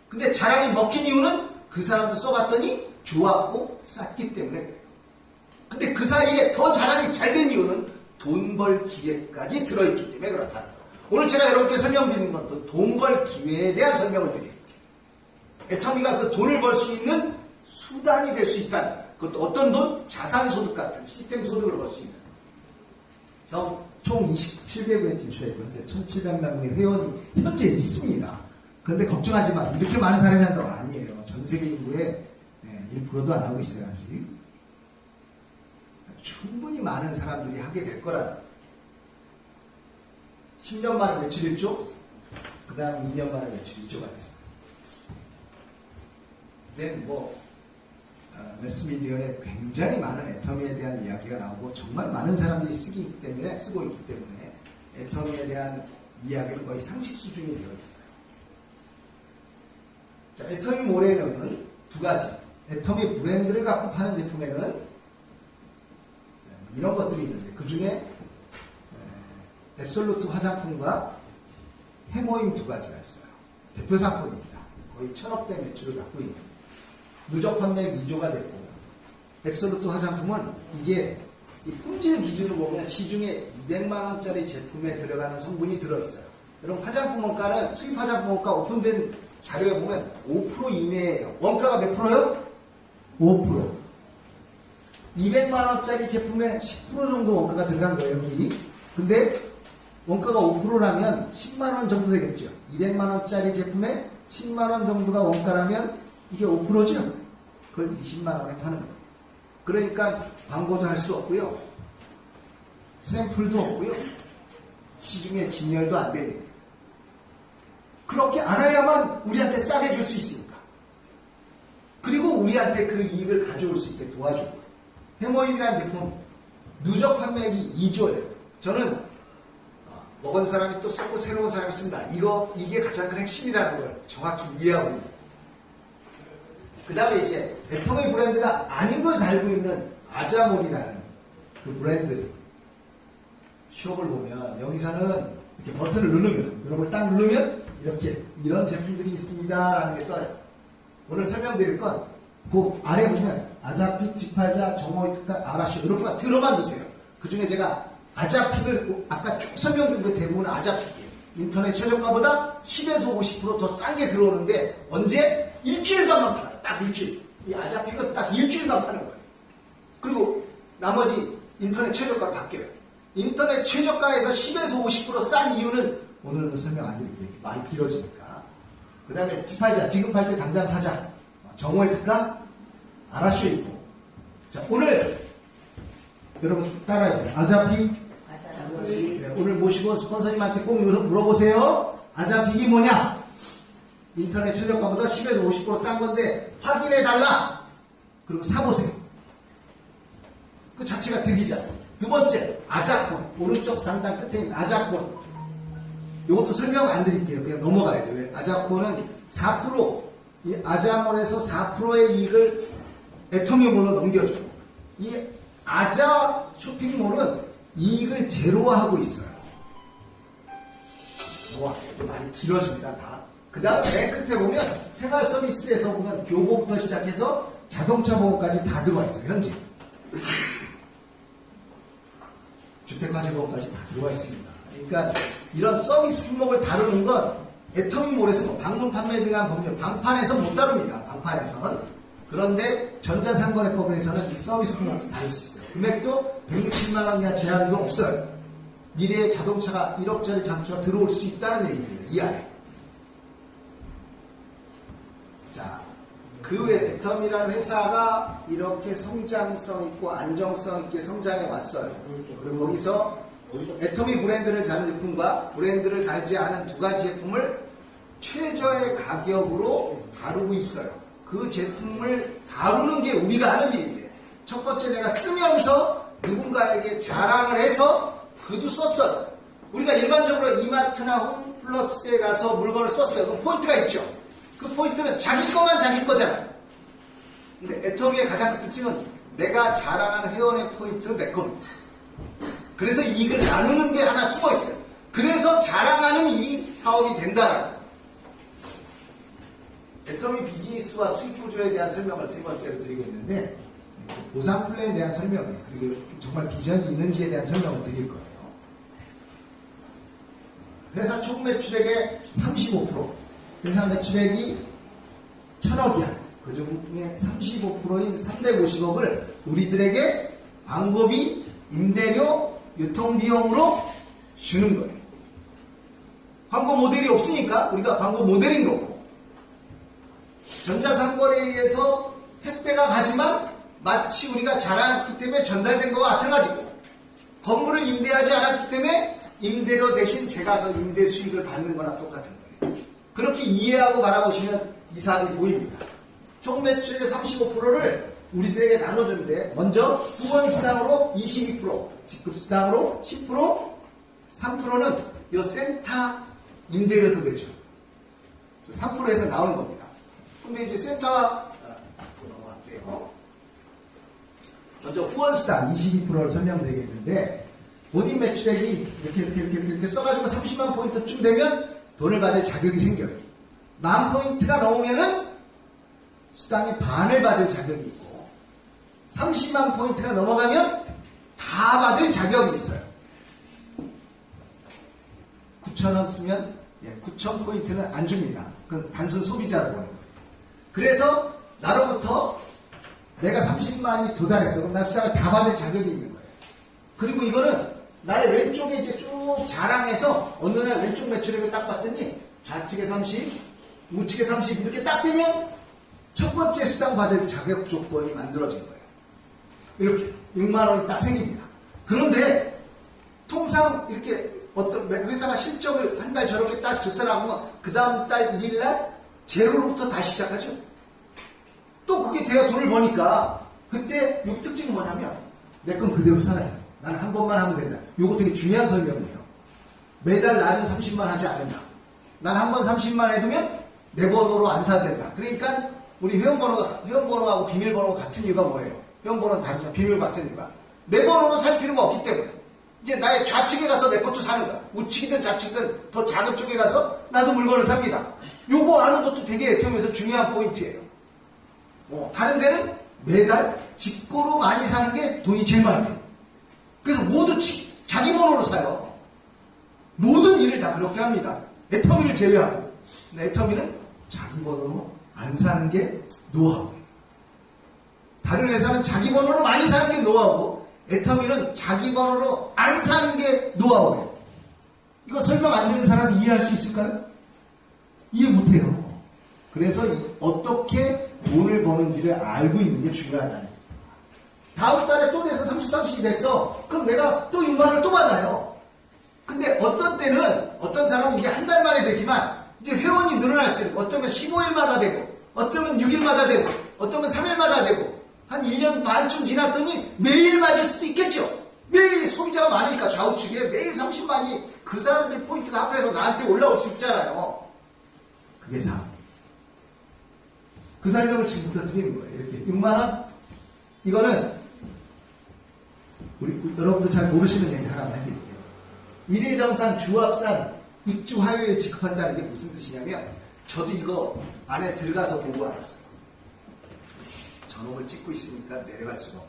근데 자랑이 먹힌 이유는 그 사람도 써봤더니 좋았고 쌌기 때문에 그래요. 근데 그 사이에 더 자랑이 잘 된 이유는 돈 벌 기회까지 들어있기 때문에 그렇다는 거예요. 오늘 제가 여러분께 설명드리는 것도 돈 벌 기회에 대한 설명을 드립니다. 애터미가 그 돈을 벌 수 있는 수단이 될 수 있다는 거예요. 그것도 어떤 돈? 자산소득 같은 시스템 소득을 벌 수 있는. 총 27개국에 진출했고 현재 1,700명의 회원이 현재 있습니다. 그런데 걱정하지 마세요. 이렇게 많은 사람이 한다고 아니에요. 전 세계 인구의 1%도 안 하고 있어요. 아직. 충분히 많은 사람들이 하게 될 거라는. 10년 만에 매출 1조, 그 다음 2년 만에 매출 2조가 됐어요. 이제는 매스미디어에 굉장히 많은 애터미에 대한 이야기가 나오고 정말 많은 사람들이 쓰고 있기 때문에 애터미에 대한 이야기는 거의 상식 수준이 되어 있어요. 자, 애터미몰에는 두 가지. 애터미 브랜드를 갖고 파는 제품에는 이런 것들이 있는데 그 중에 앱솔루트 화장품과 해모임 두 가지가 있어요. 대표 상품입니다. 거의 1,000억대 매출을 갖고 있는 누적 판매액 2조가 됐고 앱솔루트 화장품은 이게 이 품질 기준으로 보면 시중에 200만원짜리 제품에 들어가는 성분이 들어있어요. 여러분 화장품 원가는 수입 화장품 원가 오픈된 자료에 보면 5% 이내예요. 원가가 몇 프로요? 5%. 200만원짜리 제품에 10% 정도 원가가 들어간 거예요. 여기. 근데 원가가 5%라면 10만원 정도 되겠죠. 200만원짜리 제품에 10만원 정도가 원가라면 이게 5%죠? 그걸 20만원에 파는 거예요. 그러니까 광고도 할 수 없고요. 샘플도 없고요. 시중에 진열도 안 되는 거예요. 그렇게 알아야만 우리한테 싸게 줄 수 있으니까. 그리고 우리한테 그 이익을 가져올 수 있게 도와주는 거예요. 해모임이라는 제품 누적 판매액이 2조예요. 저는 먹은 사람이 또 썼고 새로운 사람이 쓴다. 이게 가장 큰 핵심이라는 걸 정확히 이해하고 있는 거예요. 그 다음에 이제 애터미 브랜드가 아닌 걸 달고 있는 아자몰이라는 그 브랜드 숍을 보면 여기서는 이렇게 버튼을 누르면 이런 걸 딱 누르면 이렇게 이런 제품들이 있습니다 라는 게 떠요. 오늘 설명드릴 건 그 아래 보면 아자픽, 지팔자, 정모이트카, 아라쇼 이렇게만 들어만 두세요. 그 중에 제가 아자픽을 아까 쭉 설명드린 그 대부분은 아자픽이에요. 인터넷 최저가보다 10에서 50% 더 싼 게 들어오는데 언제? 일주일간만 팔아요. 딱 일주일. 이 아자픽은 딱 일주일간 파는 거예요. 그리고 나머지 인터넷 최저가로 바뀌어요. 인터넷 최저가에서 10에서 50% 싼 이유는 오늘은 설명 안 드릴게요. 말이 길어지니까. 그 다음에 지팔자, 지금 팔 때 당장 사자. 정오의 특가, 아라쇼 있고. 자, 오늘 여러분 따라해보세요. 아자픽. 네, 오늘 모시고 스폰서님한테 꼭 물어보세요. 아자픽이 뭐냐? 인터넷 최저가보다 10에서 50% 싼 건데 확인해달라. 그리고 사보세요. 그 자체가 득이잖아요. 두 번째, 아자콘. 오른쪽 상단 끝에 있는 아자콘. 이것도 설명 안 드릴게요. 그냥 넘어가야 돼요. 왜? 아자콘은 4%, 이 아자몰에서 4%의 이익을 애터미몰로 넘겨줘요. 이 아자 쇼핑몰은 이익을 제로화하고 있어요. 와, 이거 많이 길어집니다. 다. 그 다음 맨 끝에 보면 생활 서비스에서 보면 교보부터 시작해서 자동차 보험까지 다 들어와 있어요. 현재. 주택화재 보험까지 다 들어와 있습니다. 그러니까 이런 서비스 품목을 다루는 건 애터미몰에서 방문 판매 등한 법률 방판에서 못 다룹니다. 방판에서는. 그런데 전자상거래법에서는 이 서비스 금액도 다를 수 있어요. 금액도 160만 원 이하 제한도 없어요. 미래에 자동차가 1억짜리 자동차가 들어올 수 있다는 얘기입니다. 이 안에. 자, 그 외에 애텀이라는 회사가 이렇게 성장성 있고 안정성 있게 성장해 왔어요. 그리고 거기서 애터미 브랜드를 다른 제품과 브랜드를 달지 않은 두 가지 제품을 최저의 가격으로 다루고 있어요. 그 제품을 다루는 게 우리가 하는 일인데, 첫 번째 내가 쓰면서 누군가에게 자랑을 해서 그도 썼어요. 우리가 일반적으로 이마트나 홈플러스에 가서 물건을 썼어요. 그럼 포인트가 있죠. 그 포인트는 자기 거만 자기 거잖아요. 근데 애터미의 가장 큰 특징은 내가 자랑하는 회원의 포인트 내 겁니다. 그래서 이익을 나누는 게 하나 숨어 있어요. 그래서 자랑하는 이 사업이 된다는 거예요. 애터미 비즈니스와 수익 구조에 대한 설명을 세 번째로 드리고 있는데, 보상 플랜에 대한 설명이에요. 그리고 정말 비전이 있는지에 대한 설명을 드릴 거예요. 회사 총 매출액의 35%, 회사 매출액이 1000억이야. 그 중에 35%인 350억을 우리들에게 광고비, 임대료, 유통비용으로 주는 거예요. 광고 모델이 없으니까 우리가 광고 모델인 거고, 전자상거래에 의해서 택배가 가지만 마치 우리가 자랑했기 때문에 전달된 거와 마찬가지고, 건물을 임대하지 않았기 때문에 임대료 대신 제가 그 임대 수익을 받는 거나 똑같은 거예요. 그렇게 이해하고 바라보시면 이 사업이 보입니다. 총 매출의 35%를 우리들에게 나눠주는데, 먼저 후원수당으로 22%, 직급수당으로 10%, 3%는 이 센터 임대료도 되죠. 3%에서 나오는 겁니다. 근데 이제 센터 넘어갈게요. 먼저 후원수당 22%를 설명드리겠는데, 본인 매출액이 이렇게 써가지고 30만 포인트쯤 되면 돈을 받을 자격이 생겨요. 10,000 포인트가 넘으면은 수당의 반을 받을 자격이 있고, 30만 포인트가 넘어가면 다 받을 자격이 있어요. 9,000원 쓰면 9,000 포인트는 안 줍니다. 그건 단순 소비자로 보는 거예요. 그래서 나로부터 내가 30만이 도달했어. 그럼 나 수당을 다 받을 자격이 있는 거예요. 그리고 이거는 나의 왼쪽에 이제 쭉 자랑해서 어느 날 왼쪽 매출액을 딱 봤더니 좌측에 30, 우측에 30 이렇게 딱 되면 첫 번째 수당 받을 자격 조건이 만들어진 거예요. 이렇게 6만 원이 딱 생깁니다. 그런데 통상 이렇게 어떤 회사가 실적을 한 달 저렇게 딱 적산하고 그 다음 달 1일 날 제로로부터 다시 시작하죠. 또 그게 돼야 돈을 버니까, 그때 요 특징은 뭐냐면 내 건 그대로 살아있어. 나는 한 번만 하면 된다. 요거 되게 중요한 설명이에요. 매달 나는 30만 하지 않는다. 난 한 번 30만 해두면 내 번호로 안 사도 된다. 그러니까 우리 회원번호하고 비밀번호가 같은 이유가 뭐예요? 회원번호는 다르지만 비밀번호 같은 이유가, 내 번호로 살 필요가 없기 때문에 이제 나의 좌측에 가서 내 것도 사는 거야. 우측이든 좌측이든 더 작은 쪽에 가서 나도 물건을 삽니다. 요거 아는 것도 되게 애텀에서 중요한 포인트예요. 다른 데는 매달 직구로 많이 사는 게 돈이 제일 많아요. 그래서 모두 자기 번호로 사요. 모든 일을 다 그렇게 합니다. 애터미를 제외하고. 근데 애터미는 자기 번호로 안 사는 게 노하우예요. 다른 회사는 자기 번호로 많이 사는 게 노하우고, 애터미는 자기 번호로 안 사는 게 노하우예요. 이거 설명 안 되는 사람이 이해할 수 있을까요? 이해 못해요. 그래서 어떻게 돈을 버는지를 알고 있는 게 중요하다는 거예요. 다음 달에 또 돼서 30이 됐어. 그럼 내가 또 6만 원을 또 받아요. 근데 어떤 때는, 어떤 사람은 이게 한 달 만에 되지만 이제 회원이 늘어날 수 있어요. 어쩌면 15일마다 되고, 어쩌면 6일마다 되고, 어쩌면 3일마다 되고, 한 1년 반쯤 지났더니 매일 맞을 수도 있겠죠. 매일 소비자가 많으니까 좌우측에 매일 30만이 그 사람들 포인트가 합해서 나한테 올라올 수 있잖아요. 그게 사업. 그 설명을 지금부터 드리는 거예요. 이렇게 6만원? 이거는 여러분들 잘 모르시는 얘기 하나만 해드릴게요. 일회정산, 주합산, 입주 화요일 지급한다는 게 무슨 뜻이냐면, 저도 이거 안에 들어가서 보고 알았어요. 전옥을 찍고 있으니까 내려갈 수가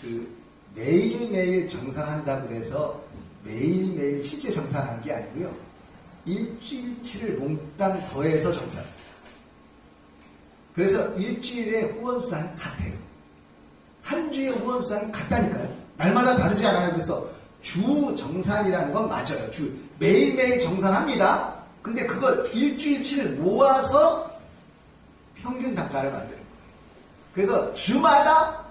없네. 매일매일 정산한다고 해서 매일매일 실제 정산하는 게 아니고요. 일주일치를 몽땅 더해서 정산합니다. 그래서 일주일에 후원수당이 같아요. 한 주의 후원수당이 같다니까요. 날마다 다르지 않아요. 그래서 주 정산이라는 건 맞아요. 매일매일 정산합니다. 근데 그걸 일주일치를 모아서 평균 단가를 만드는 거예요. 그래서 주마다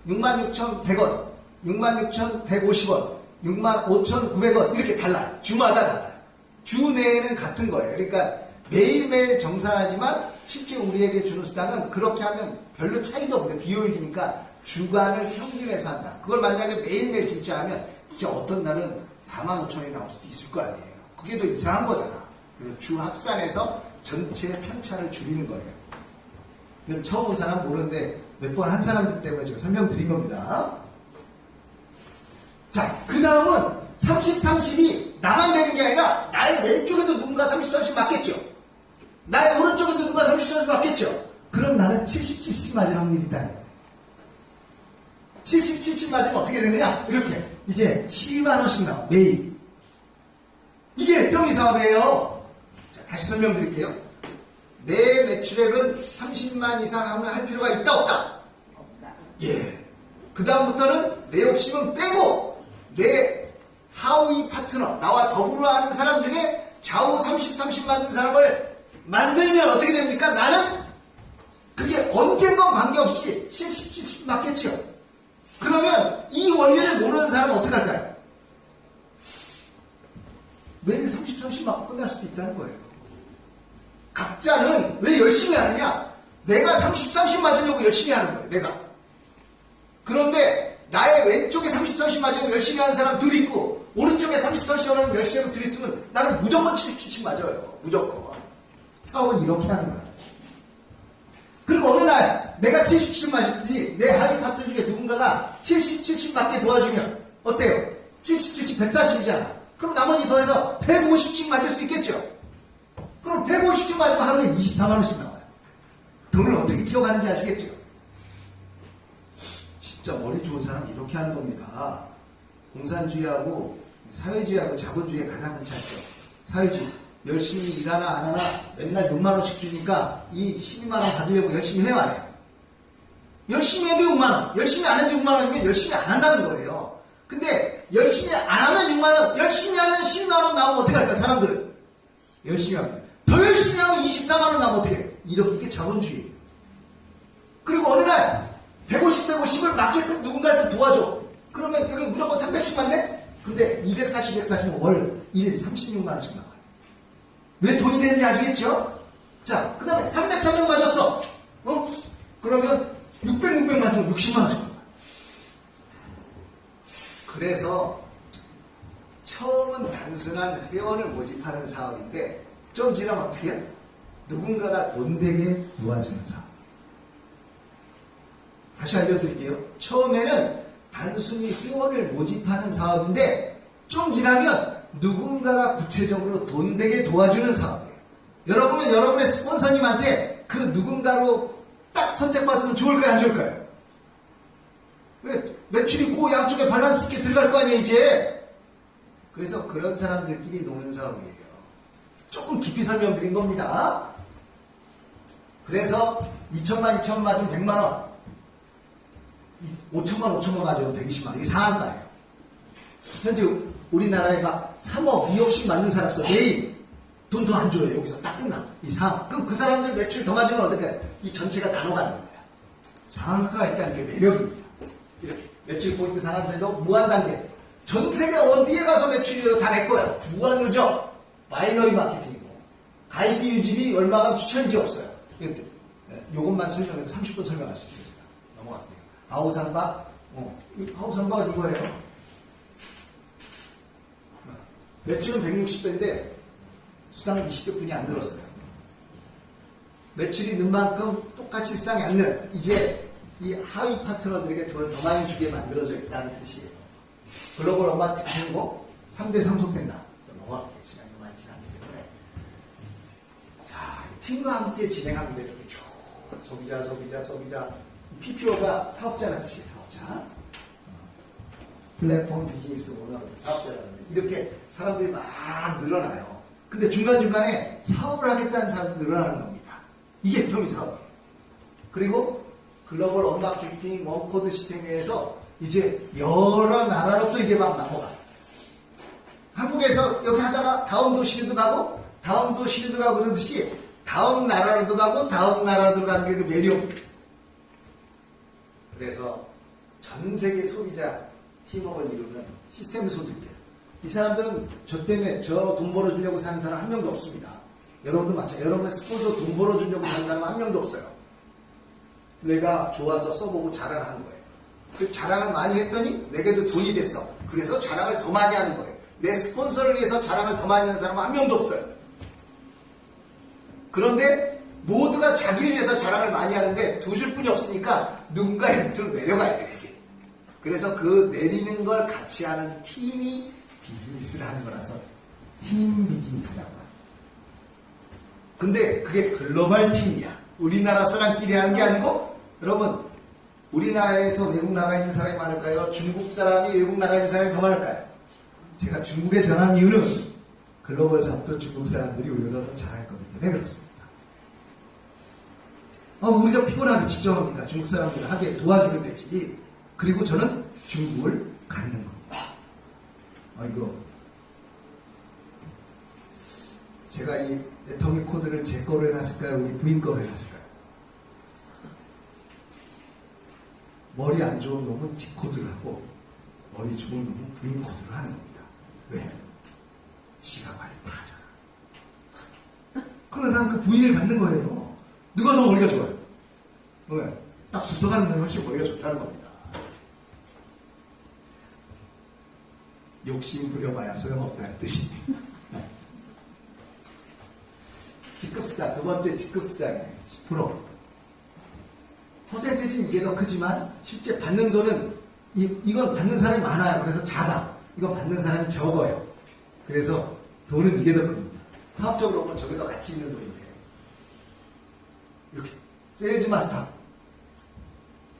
66,100원, 66,150원, 65,900원 이렇게 달라요. 주마다 달라요. 주 내에는 같은 거예요. 그러니까 매일매일 정산하지만 실제 우리에게 주는 수당은 그렇게 하면 별로 차이도 없는데 비효율이니까 주간을 평균해서 한다. 그걸 만약에 매일매일 진짜 하면 진짜 어떤 날은 45,000원이 나올 수도 있을 거 아니에요. 그게 더 이상한 거잖아. 그래서 주 합산해서 전체 편차를 줄이는 거예요. 이건 처음 온 사람 모르는데 몇 번 한 사람들 때문에 제가 설명드린 겁니다. 자, 그 다음은 30, 30이 나만 되는 게 아니라 나의 왼쪽에도 누군가 30, 30 맞겠죠? 나의 오른쪽에도 누군가 30, 30 맞겠죠? 그럼 나는 70, 70 맞을 확률이 있다는 거예요. 70, 70 맞으면 어떻게 되느냐? 이렇게 이제 12만원씩 나와 매일. 이게 더미 사업이에요. 자, 다시 설명드릴게요. 내 매출액은 30만 이상 하면 할 필요가 있다 없다? 없다. 예. 그 다음부터는 내 욕심은 빼고 내 하위 파트너, 나와 더불어 하는 사람 중에 좌우 30, 30 맞는 사람을 만들면 어떻게 됩니까? 나는 그게 언젠건 관계없이 70, 70 맞겠죠? 그러면 이 원리를 모르는 사람은 어떻게 할까요? 매일 30, 30 맞고 끝날 수도 있다는 거예요. 각자는 왜 열심히 하느냐? 내가 30, 30 맞으려고 열심히 하는 거예요. 내가. 그런데 나의 왼쪽에 30, 30 맞으면 열심히 하는 사람 둘 있고 오른쪽에 30, 30 하는 열심히 하는 둘 있으면 나는 무조건 70, 70 맞아요. 무조건. 사업은 이렇게 하는 거야. 그리고 어느 날 내가 70, 70 맞을지 내 하위 파트 중에 누군가가 70, 70 맞게 도와주면 어때요? 70, 70, 140이잖아. 그럼 나머지 더해서 150씩 맞을 수 있겠죠? 그럼 150씩 맞으면 하루에 24만원씩 나와요. 돈을 어떻게 키워가는지 아시겠죠? 진짜 머리 좋은 사람이 이렇게 하는 겁니다. 공산주의하고 사회주의하고 자본주의의 가장 큰 차이점. 사회주의. 열심히 일하나 안 하나 맨날 6만원씩 주니까 이 12만원 받으려고 열심히 해요, 안 해요? 열심히 해도 6만원, 열심히 안 해도 6만원이면 열심히 안 한다는 거예요. 근데 열심히 안 하면 6만원, 열심히 하면 12만원 나오면 어떻게 할까, 사람들은? 열심히 하면. 더 열심히 하면 24만원 나오면 어떻게 해요? 이렇게 자본주의예요. 그리고 어느 날 150, 150을 맞게끔 누군가한테 도와줘. 그러면 여기 무조건 300씩 맞네? 근데 240, 240은 월 1, 36만원씩 나와요. 왜 돈이 되는지 아시겠죠? 자, 그 다음에 300, 300 맞았어. 그러면 600, 600 맞으면 60만원씩 나와요. 그래서 처음은 단순한 회원을 모집하는 사업인데 좀 지나면 어떻게 해요? 누군가가 돈 되게 도와주는 사업. 다시 알려드릴게요. 처음에는 단순히 회원을 모집하는 사업인데 좀 지나면 누군가가 구체적으로 돈 되게 도와주는 사업이에요. 여러분은 여러분의 스폰서님한테 그 누군가로 딱 선택받으면 좋을까요? 안 좋을까요? 왜? 매출이 그 양쪽에 밸런스 있게 들어갈 거 아니에요, 이제? 그래서 그런 사람들끼리 노는 사업이에요. 조금 깊이 설명드린 겁니다. 그래서 2천만, 2천만 맞으면 100만원. 5천만, 5천만 맞으면 120만원. 이게 상한가예요. 현재 우리나라에 막 3억, 2억씩 맞는 사람 있어. 매일 돈 더 안 줘요. 여기서 딱 끝나. 이 상한. 그럼 그 사람들 매출 더 맞으면 어떨까요? 이 전체가 나눠가는 거야. 상한가가 있다는 게 매력입니다. 이렇게. 매출 포인트 상한세도 무한단계. 전 세계 어디에 가서 매출이 다 내 거야. 무한누적. 바이너리 마케팅이고. 가입비 유지비 얼마가 추천인지 없어요. 요것만 설명해서 30분 설명할 수 있습니다. 넘어갈게요. 아우산바. 아우산바가 이거예요. 매출은 160배인데 수당 20배 뿐이 안 늘었어요. 매출이 는 만큼 똑같이 수당이 안 늘어요. 이제 이 하위 파트너들에게 돈을 더 많이 주게 만들어져 있다는 뜻이에요. 글로벌 엄마 특징고 3대 상속된다. 넘어갈게요. 시간이 많이 지났기 때문에. 자, 팀과 함께 진행하는데 이렇게 쭉 소비자. PPO가 사업자라는 뜻이에요. 사업자. 플랫폼 비즈니스 오너, 사업자라는데 이렇게 사람들이 막 늘어나요. 근데 중간중간에 사업을 하겠다는 사람이 늘어나는 겁니다. 이게 더미 사업이에요. 그리고 글로벌 언마케팅 원코드 시스템에서 이제 여러 나라로 또 이게 막 넘어가. 한국에서 여기 하다가 다음 도시로도 가고 다음 도시로도 가고 그러듯이 다음 나라로도 가고 다음 나라로도 가는 게 그 매력이에요. 그래서 전 세계 소비자 팀워크를 이루는 시스템 소득이에요. 이 사람들은 저 때문에 저 돈 벌어주려고 사는 사람 한 명도 없습니다. 여러분도 마찬가지예요. 여러분의 스폰서 돈 벌어주려고 사는 사람 한 명도 없어요. 내가 좋아서 써보고 자랑한 거예요. 그 자랑을 많이 했더니 내게도 돈이 됐어. 그래서 자랑을 더 많이 하는 거예요. 내 스폰서를 위해서 자랑을 더 많이 하는 사람은 한 명도 없어요. 그런데 모두가 자기를 위해서 자랑을 많이 하는데 두 줄뿐이 없으니까 누군가의 밑으로 내려가야 돼요. 이게. 그래서 그 내리는 걸 같이 하는 팀이 비즈니스를 하는 거라서 팀 비즈니스라고 해요. 근데 그게 글로벌 팀이야. 우리나라 사람끼리 하는 게 아니고 여러분 우리나라에서 외국 나가 있는 사람이 많을까요? 중국 사람이 외국 나가 있는 사람이 더 많을까요? 제가 중국에 전한 이유는 글로벌 사업도 중국 사람들이 우리보다 더 잘할 거기 때문에 그렇습니다. 우리가 피곤하게 직접합니다. 중국 사람들 하게 도와주면 되지. 그리고 저는 중국을 갖는 겁니다. 이거 제가 이 애터미 코드를 제 거로 해놨을까요? 우리 부인 거로 해놨을까요? 머리 안 좋은 놈은 지 코드를 하고 머리 좋은 놈은 부인 코드를 하는 겁니다. 왜? 지가 말이 다 하잖아. 그러다 그 부인을 갖는 거예요. 누가 더 머리가 좋아요? 왜? 딱 붙어가는 데는 훨씬 머리가 좋다는 겁니다. 욕심 부려봐야 소용없다는 뜻이. 직급수당, 두 번째 직급수당이에요. 10%. 퍼센테이지는 이게 더 크지만 실제 받는 돈은 이건 받는 사람이 많아요. 그래서 작아. 이건 받는 사람이 적어요. 그래서 돈은 이게 더 큽니다. 사업적으로 보면 저게 더 가치 있는 돈인데 이렇게 세일즈 마스터.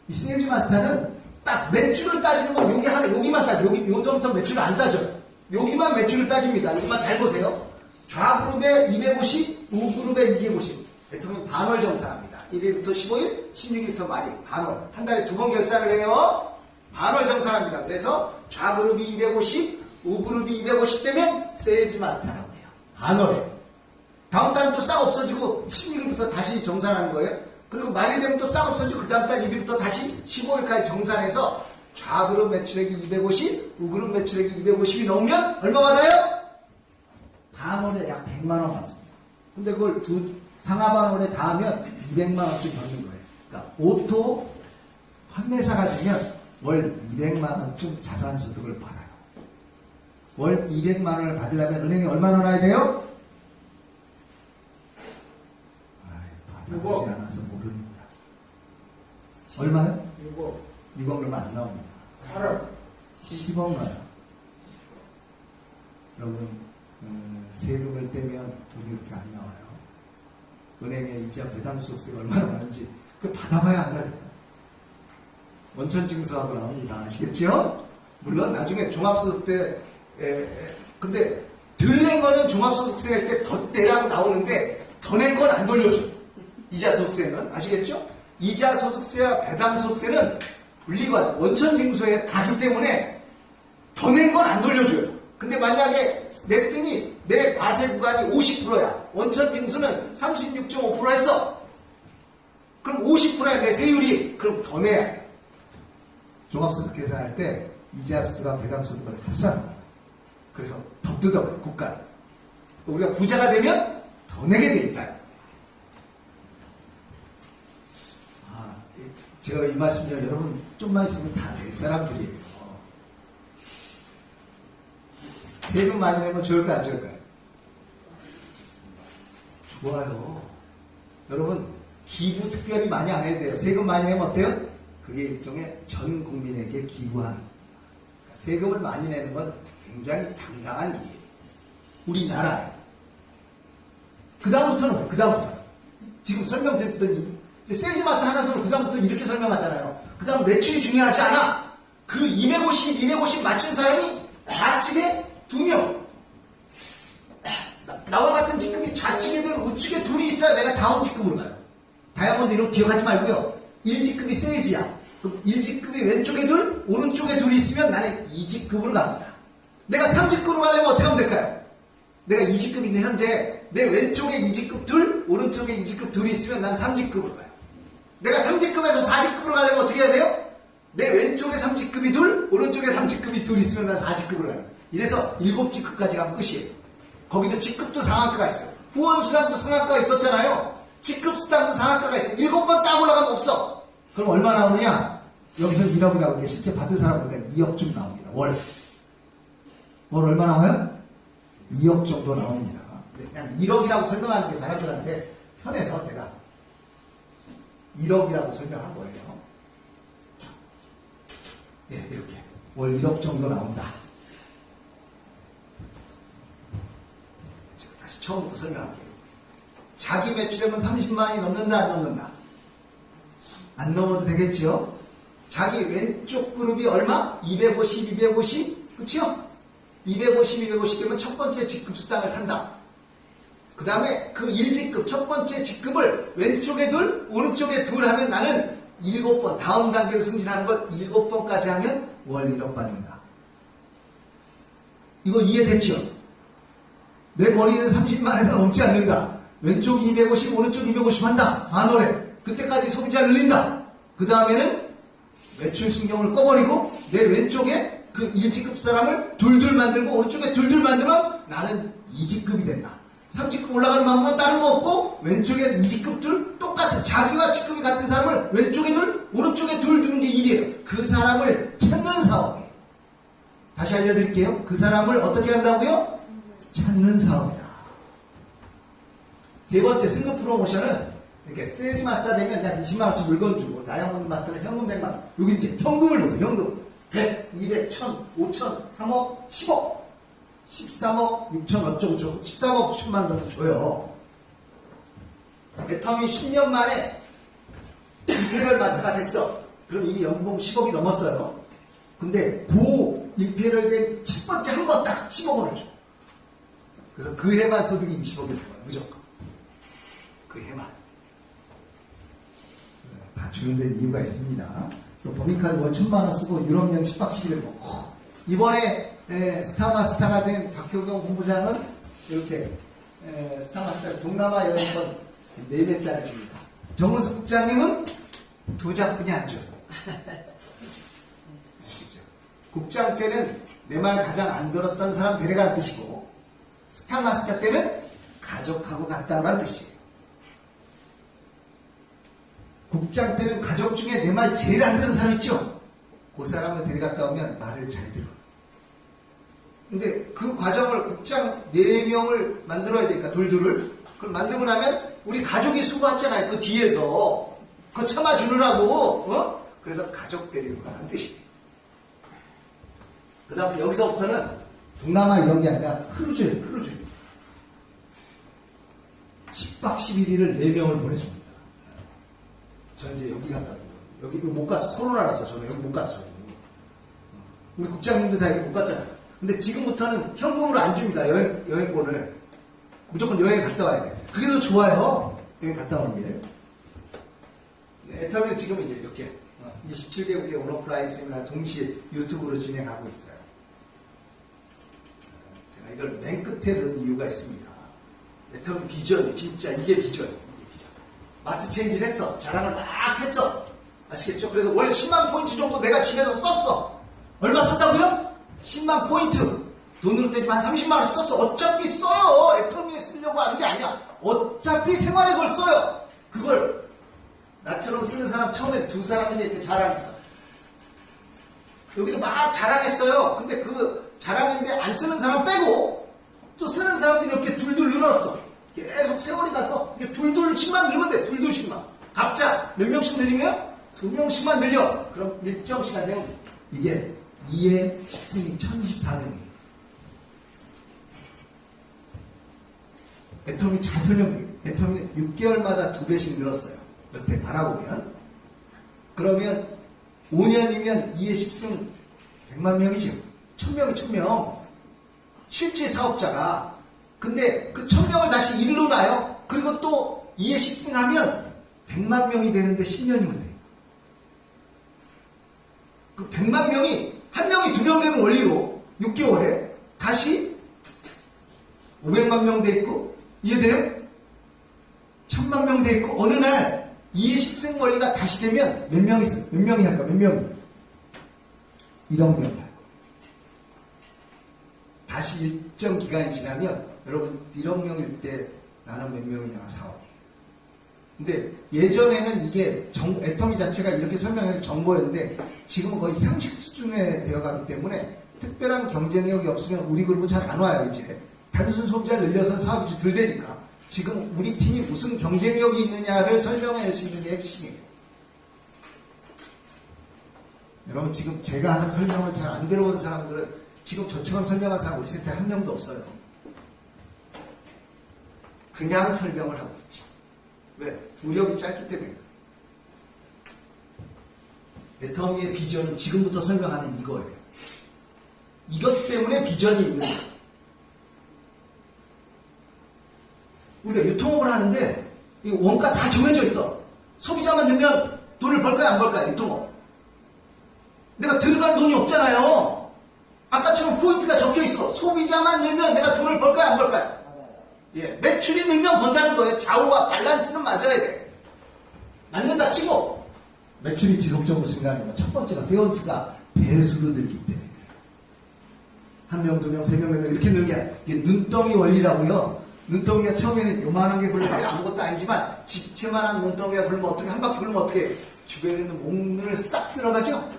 이 세일즈 마스터는 딱 매출을 따지는 건 여기 하나, 여기만 따져. 요점부터 매출을 안 따져요. 여기만 매출을 따집니다. 여기만 잘 보세요. 좌그룹에 250, 우그룹에 250. 애터미 반월 정산합니다. 1일부터 15일, 16일부터 말일, 반월. 한 달에 두 번 결산을 해요. 반월 정산합니다. 그래서 좌그룹이 250, 우그룹이 250 되면 세일즈 마스터라고 해요. 반월에. 다음 달은 또 싹 없어지고 16일부터 다시 정산하는 거예요. 그리고 말일 되면 또 싹 없어지고 그 다음 달 1일부터 다시 15일까지 정산해서 좌그룹 매출액이 250, 우그룹 매출액이 250이 넘으면 얼마 받아요? 반월에 약 100만 원 받습니다. 근데 그걸 상하반월에 다 하면 200만 원쯤 받는 거예요. 그러니까 오토 판매사가 되면 월 200만 원쯤 자산소득을 받아요. 월 200만 원을 받으려면 은행에 얼마 넣어야 돼요? 받아보지 않아서 모르는구나. 얼마요? 6억 넣으면 안 나옵니다. 8억. 10억 나요. 여러분 세금을 떼면 돈이 이렇게 안 나와요. 은행에 이자 배당수익세가 얼마나 많은지 그 받아봐야 안다니까. 원천징수하고 나옵니다. 아시겠죠? 물론 나중에 종합소득세 근데 덜 낸 거는 종합소득세 낼 때 더 내라고 나오는데 더 낸 건 안 돌려줘. 이자소득세는 아시겠죠? 이자소득세와 배당소득세는 분리과 원천징수에 가기 때문에 더 낸 건 안 돌려줘요. 근데 만약에 냈더니 내 과세 구간이 50%야. 원천징수는 36.5% 했어. 그럼 50%야 내 세율이. 그럼 더 내야 돼. 종합소득 계산할 때 이자소득과 배당소득을 합산합니다. 그래서 더 뜯어가요. 국가. 우리가 부자가 되면 더 내게 돼 있다. 제가 이 말씀을 여러분 좀만 있으면 다 될 사람들이에요. 세금 많이 내면 좋을까요? 안 좋을까요? 좋아요. 여러분 기부 특별히 많이 안 해도 돼요. 세금 많이 내면 어때요? 그게 일종의 전 국민에게 기부하는 거예요. 그러니까 세금을 많이 내는 건 굉장히 당당한 일이에요. 우리나라에. 그 다음부터는 지금 설명드렸더니 세일즈마트 하나서는 그 다음부터 이렇게 설명하잖아요. 그 다음 매출이 중요하지 않아. 그 250 맞춘 사람이 좌측에 2명. 나와 같은 직급이 좌측에든 우측에 둘이 있어야 내가 다음 직급으로 가요. 다이아몬드 이렇게 기억하지 말고요. 1직급이 세일즈야. 그럼 1직급이 왼쪽에 둘, 오른쪽에 둘이 있으면 나는 2직급으로 갑니다. 내가 3직급으로 가려면 어떻게 하면 될까요? 내가 2직급 있는 현재 내 왼쪽에 2직급 둘, 오른쪽에 2직급 둘이 있으면 난 3직급으로 가요. 내가 3직급에서 4직급으로 가려면 어떻게 해야 돼요? 내 왼쪽에 3직급이 둘, 오른쪽에 3직급이 둘 있으면 난 4직급으로 가요. 이래서 7직급까지 가면 끝이에요. 거기도 직급도 상한가가 있어요. 후원수당도 상한가가 있었잖아요. 직급수당도 상한가가 있어요. 7번 딱 올라가면 없어. 그럼 얼마 나오느냐? 여기서 1억이라고 게 실제 받은 사람 보니까 2억쯤 나옵니다. 월 얼마 나와요? 2억 정도 나옵니다. 그냥 1억이라고 설명하는 게 사람들한테 편해서 제가 1억이라고 설명한 거예요. 네, 이렇게 월 1억 정도 나온다. 제가 다시 처음부터 설명할게요. 자기 매출액은 30만이 넘는다, 안 넘는다? 안 넘어도 되겠죠? 자기 왼쪽 그룹이 얼마? 250, 250? 그쵸? 250, 250 되면 첫 번째 직급수당을 탄다. 그 다음에 그 1직급, 첫 번째 직급을 왼쪽에 둘, 오른쪽에 둘 하면 나는 7번, 다음 단계로 승진하는 걸 7번까지 하면 월 1억 받는다. 이거 이해됐죠? 내 머리는 30만에서 넘지 않는다. 왼쪽 250, 오른쪽 250 한다. 반월에. 그때까지 소비자 늘린다. 그 다음에는 매출 신경을 꺼버리고 내 왼쪽에 그 1직급 사람을 둘둘 만들고 오른쪽에 둘둘 만들면 나는 2직급이 된다. 3직급 올라가는 방법은 다른 거 없고 왼쪽에 2직급들 똑같은 자기와 직급이 같은 사람을 왼쪽에 둘 오른쪽에 둘 두는 게 일이에요. 그 사람을 찾는 사업이에요. 다시 알려드릴게요. 그 사람을 어떻게 한다고요? 찾는 사업이다. 세 번째 승급 프로모션은 이렇게 세일즈 마스터 되면 그냥 20만원치 물건 주고 다이아몬드 마스터는 현금 100만원. 여기 이제 현금을 보세요. 현금 100, 200, 1000, 5000, 3억, 10억 13억 6천 어쩌고 13억 10만원 정도 줘요. 애텀이 10년 만에 임페리얼 마스터가 됐어. 그럼 이미 연봉 10억이 넘었어요. 근데 고 임페리얼 된 첫 번째 한 번 딱 10억 원을 줘. 그래서 그 해만 소득이 20억이 될 거야. 무조건. 그 해만. 다 주는 데 이유가 있습니다. 또 법인카드 월 1000만원 쓰고 유럽여행 10박 11일 먹고. 이번에 스타마스터가 된 박효경 본부장은 이렇게 스타마스터 동남아 여행권 4배짜리 줍니다. 정은숙 국장님은 2장뿐이 안 줘요. 국장 때는 내 말 가장 안 들었던 사람 데려가는 뜻이고 스타마스터 때는 가족하고 갔다 오라는 뜻이에요. 국장 때는 가족 중에 내 말 제일 안 듣는 사람 있죠? 그 사람을 데려갔다 오면 말을 잘 들어. 근데 그 과정을 국장 4명을 만들어야 되니까 돌들을 그걸 만들고 나면 우리 가족이 수고했잖아요. 그 뒤에서 그거 참아주느라고 그래서 가족 데리고 가라는 뜻이에요. 그 다음 여기서부터는 동남아 이런 게 아니라 크루즈예요. 크루즈 10박 11일을 4명을 보내줍니다. 저는 이제 여기 갔다 여기 못 갔어. 코로나라서 저는 여기 못 갔어요. 우리 국장님도 다 여기 못 갔잖아요. 근데 지금부터는 현금으로 안 줍니다. 여행권을. 무조건 여행 갔다 와야 돼. 그게 더 좋아요. 여행 갔다 오는 게. 애터미는 지금 이제 이렇게 27개국의 온오프라인 세미나 동시에 유튜브로 진행하고 있어요. 제가 이걸 맨 끝에 넣은 이유가 있습니다. 애터미 비전이 진짜 이게 비전이에요. 마트 체인지를 했어. 자랑을 막 했어. 아시겠죠? 그래서 월 10만 포인트 정도 내가 집에서 썼어. 얼마 썼다고요? 10만 포인트. 돈으로 떼지만 30만 원 썼어. 어차피 써요. 애터미에 쓰려고 하는 게 아니야. 어차피 생활에 걸 써요. 그걸 나처럼 쓰는 사람 처음에 2사람이 이렇게 자랑했어. 여기도 막 자랑했어요. 근데 그 자랑했는데 안 쓰는 사람 빼고 또 쓰는 사람들이 이렇게 둘둘 늘었어. 계속 세월이 가서 이렇게 둘둘씩만 늘면 돼. 둘둘씩만. 각자 몇 명씩 늘리면 2명씩만 늘려. 그럼 일정 시간 되면 이게 2의 10승이 1024명이에요. 애터미 잘 설명드려요. 애터미는 6개월마다 2배씩 늘었어요. 옆에 바라보면. 그러면 5년이면 2의 10승 100만 명이죠. 1000명이 1000명. 실제 사업자가. 근데 그 1000명을 다시 일로 놔요. 그리고 또 2의 10승 하면 100만 명이 되는데 10년이 걸려요. 그 100만 명이, 한 명이 2명 되는 원리로 6개월에 다시 500만 명 돼 있고, 이해돼요? 1000만 명 돼 있고, 어느 날 2의 10승 원리가 다시 되면 몇 명이 할까? 몇 명이? 1억 명이 할 거예요. 다시 일정 기간이 지나면, 여러분, 1억 명일 때 나는 몇 명이냐? 4억. 근데 예전에는 이게 애터미 자체가 이렇게 설명해서 정보였는데 지금은 거의 상식 수준에 되어가기 때문에 특별한 경쟁력이 없으면 우리 그룹은 잘 안 와요. 이제 단순 소비자를 늘려서 사업이 덜 되니까 지금 우리 팀이 무슨 경쟁력이 있느냐를 설명할 수 있는 게 핵심이에요. 여러분 지금 제가 하는 설명을 잘 안 들어본 사람들은 지금 저처럼 설명한 사람 우리 세트에 한 명도 없어요. 그냥 설명을 하고 있지. 왜? 두력이 짧기 때문에. 애터미의 비전은 지금부터 설명하는 이거예요. 이것 때문에 비전이 있는 거예요. 우리가 유통업을 하는데 이 원가 다 정해져 있어. 소비자만 넣으면 돈을 벌까요 안 벌까요? 유통업. 내가 들어간 돈이 없잖아요. 아까처럼 포인트가 적혀 있어. 소비자만 넣으면 내가 돈을 벌까요 안 벌까요? 예, 매출이 늘면 번다는 거예요. 좌우와 밸런스는 맞아야 돼. 맞는다 치고 매출이 지속적으로 증가하는 첫 번째가 회원수가 배수로 늘기 때문에 한 명, 두 명, 세 명, 몇 명 이렇게 늘는 게 아니라 이게 눈덩이 원리라고요. 눈덩이가 처음에는 요만한 게 굴러면 아무것도 아니지만 집채만한 눈덩이가 굴면 어떻게 한 바퀴 굴면 어떻게 주변에 있는 몽을 싹 쓸어가죠.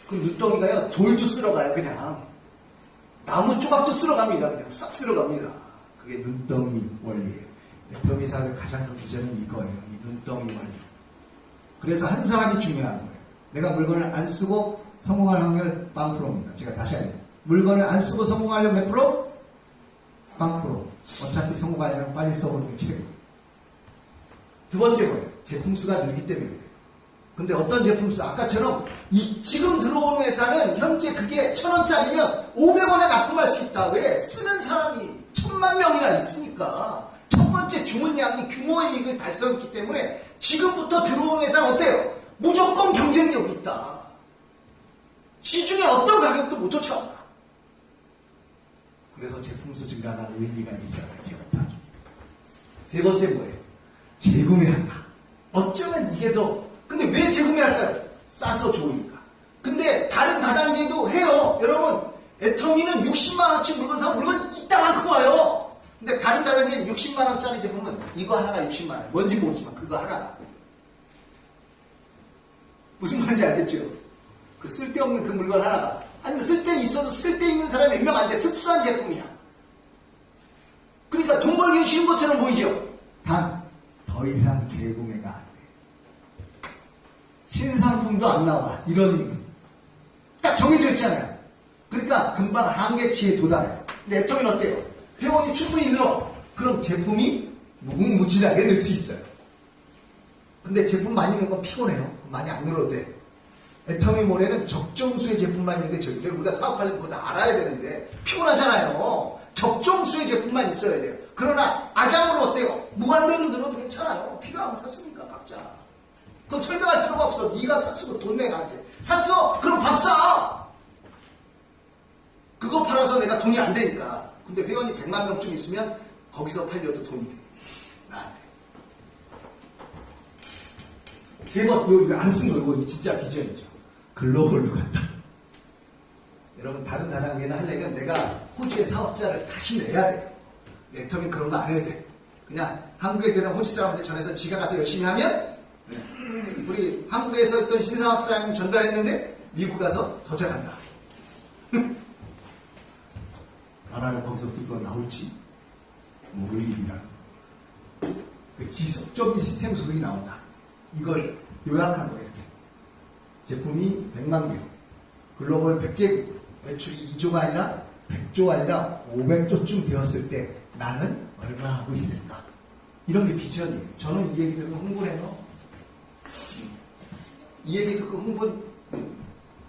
그 눈덩이가요 돌도 쓸어가요. 그냥 나무 조각도 쓸어갑니다. 그냥 싹 쓸어갑니다. 그게 눈덩이 원리예요. 애터미 사업의 가장 큰 비전은 이거예요. 이 눈덩이 원리. 그래서 한 사람이 중요한 거예요. 내가 물건을 안 쓰고 성공할 확률 0%입니다. 제가 다시 하죠. 물건을 안 쓰고 성공하려면 몇 프로? 0%. 어차피 성공하려면 빨리 써보는 게 최고. 두 번째 거예요. 제품 수가 늘기 때문에 그래요. 근데 어떤 제품 수? 아까처럼 지금 들어오는 회사는 현재 그게 1,000원짜리면 500원에 납품할 수 있다. 왜? 쓰는 사람이 1000만 명이나 있으니까. 첫 번째 주문량이 규모의 이익을 달성했기 때문에 지금부터 들어오는 회사는 어때요? 무조건 경쟁력이 있다. 시중에 어떤 가격도 못 쫓아온다. 그래서 제품 수 증가가 의미가 있어요. 제가 세 번째 뭐예요? 재구매한다. 어쩌면 이게 더 근데 왜 재구매할까요? 싸서 좋으니까. 근데 다른 다단계도 해요. 여러분 애터미는 60만원치 물건 사면 물건 이따만큼 와요. 근데 다른 다단계는 60만원짜리 제품은 이거 하나가 60만원. 뭔지 모르지만 그거 하나가. 무슨 말인지 알겠죠? 그 쓸데없는 그 물건 하나가. 아니면 쓸데 있어도 쓸데있는 사람이 몇 명 안 돼. 특수한 제품이야. 그러니까 돈 벌기 쉬운 것처럼 보이죠? 단 더 이상 재구매가 안 돼. 신상품도 안 나와. 이런 의미. 딱 정해져 있잖아요. 그러니까 금방 한계치에 도달해요. 근데 애터미는 어때요? 회원이 충분히 늘어. 그럼 제품이 무궁무진하게 늘 수 있어요. 근데 제품 많이 넣는 건 피곤해요. 많이 안 늘어도 돼. 애터미 몰에는 적정수의 제품만 있는데 저희들 우리가 사업하려면 그거 다 알아야 되는데 피곤하잖아요. 적정수의 제품만 있어야 돼요. 그러나 아장은 어때요? 무한대로 늘어도 괜찮아요. 필요하면 샀으니까 각자. 그건 설명할 필요가 없어. 네가 샀으면 돈 내 나한테. 샀어? 그럼 밥 사! 그거 팔아서 내가 돈이 안 되니까. 근데 회원이 100만 명쯤 있으면 거기서 팔려도 돈이 돼. 나한테. 세 번, 이거 안 쓴 거, 이거 진짜 비전이죠. 글로벌로 간다. 여러분, 다른 다단계는 하려면 내가 호주의 사업자를 다시 내야 돼요. 애터미 그런 거 안 해도 돼. 그냥 한국에 되는 호주 사람한테 전해서 지가 가서 열심히 하면, 우리 한국에서 있던 신사학사님 전달했는데, 미국 가서 더 잘한다. 나라가 거기서 또 나올지 모를 일이라. 그 지속적인 시스템 소득이 나온다. 이걸 요약한 거예요. 이렇게. 제품이 100만 개, 글로벌 100개, 매출이 2조가 아니라 100조가 아니라 500조쯤 되었을 때 나는 얼마 하고 있을까? 이런 게 비전이에요. 저는 이 얘기 듣고 흥분해서 이 얘기 듣고 흥분,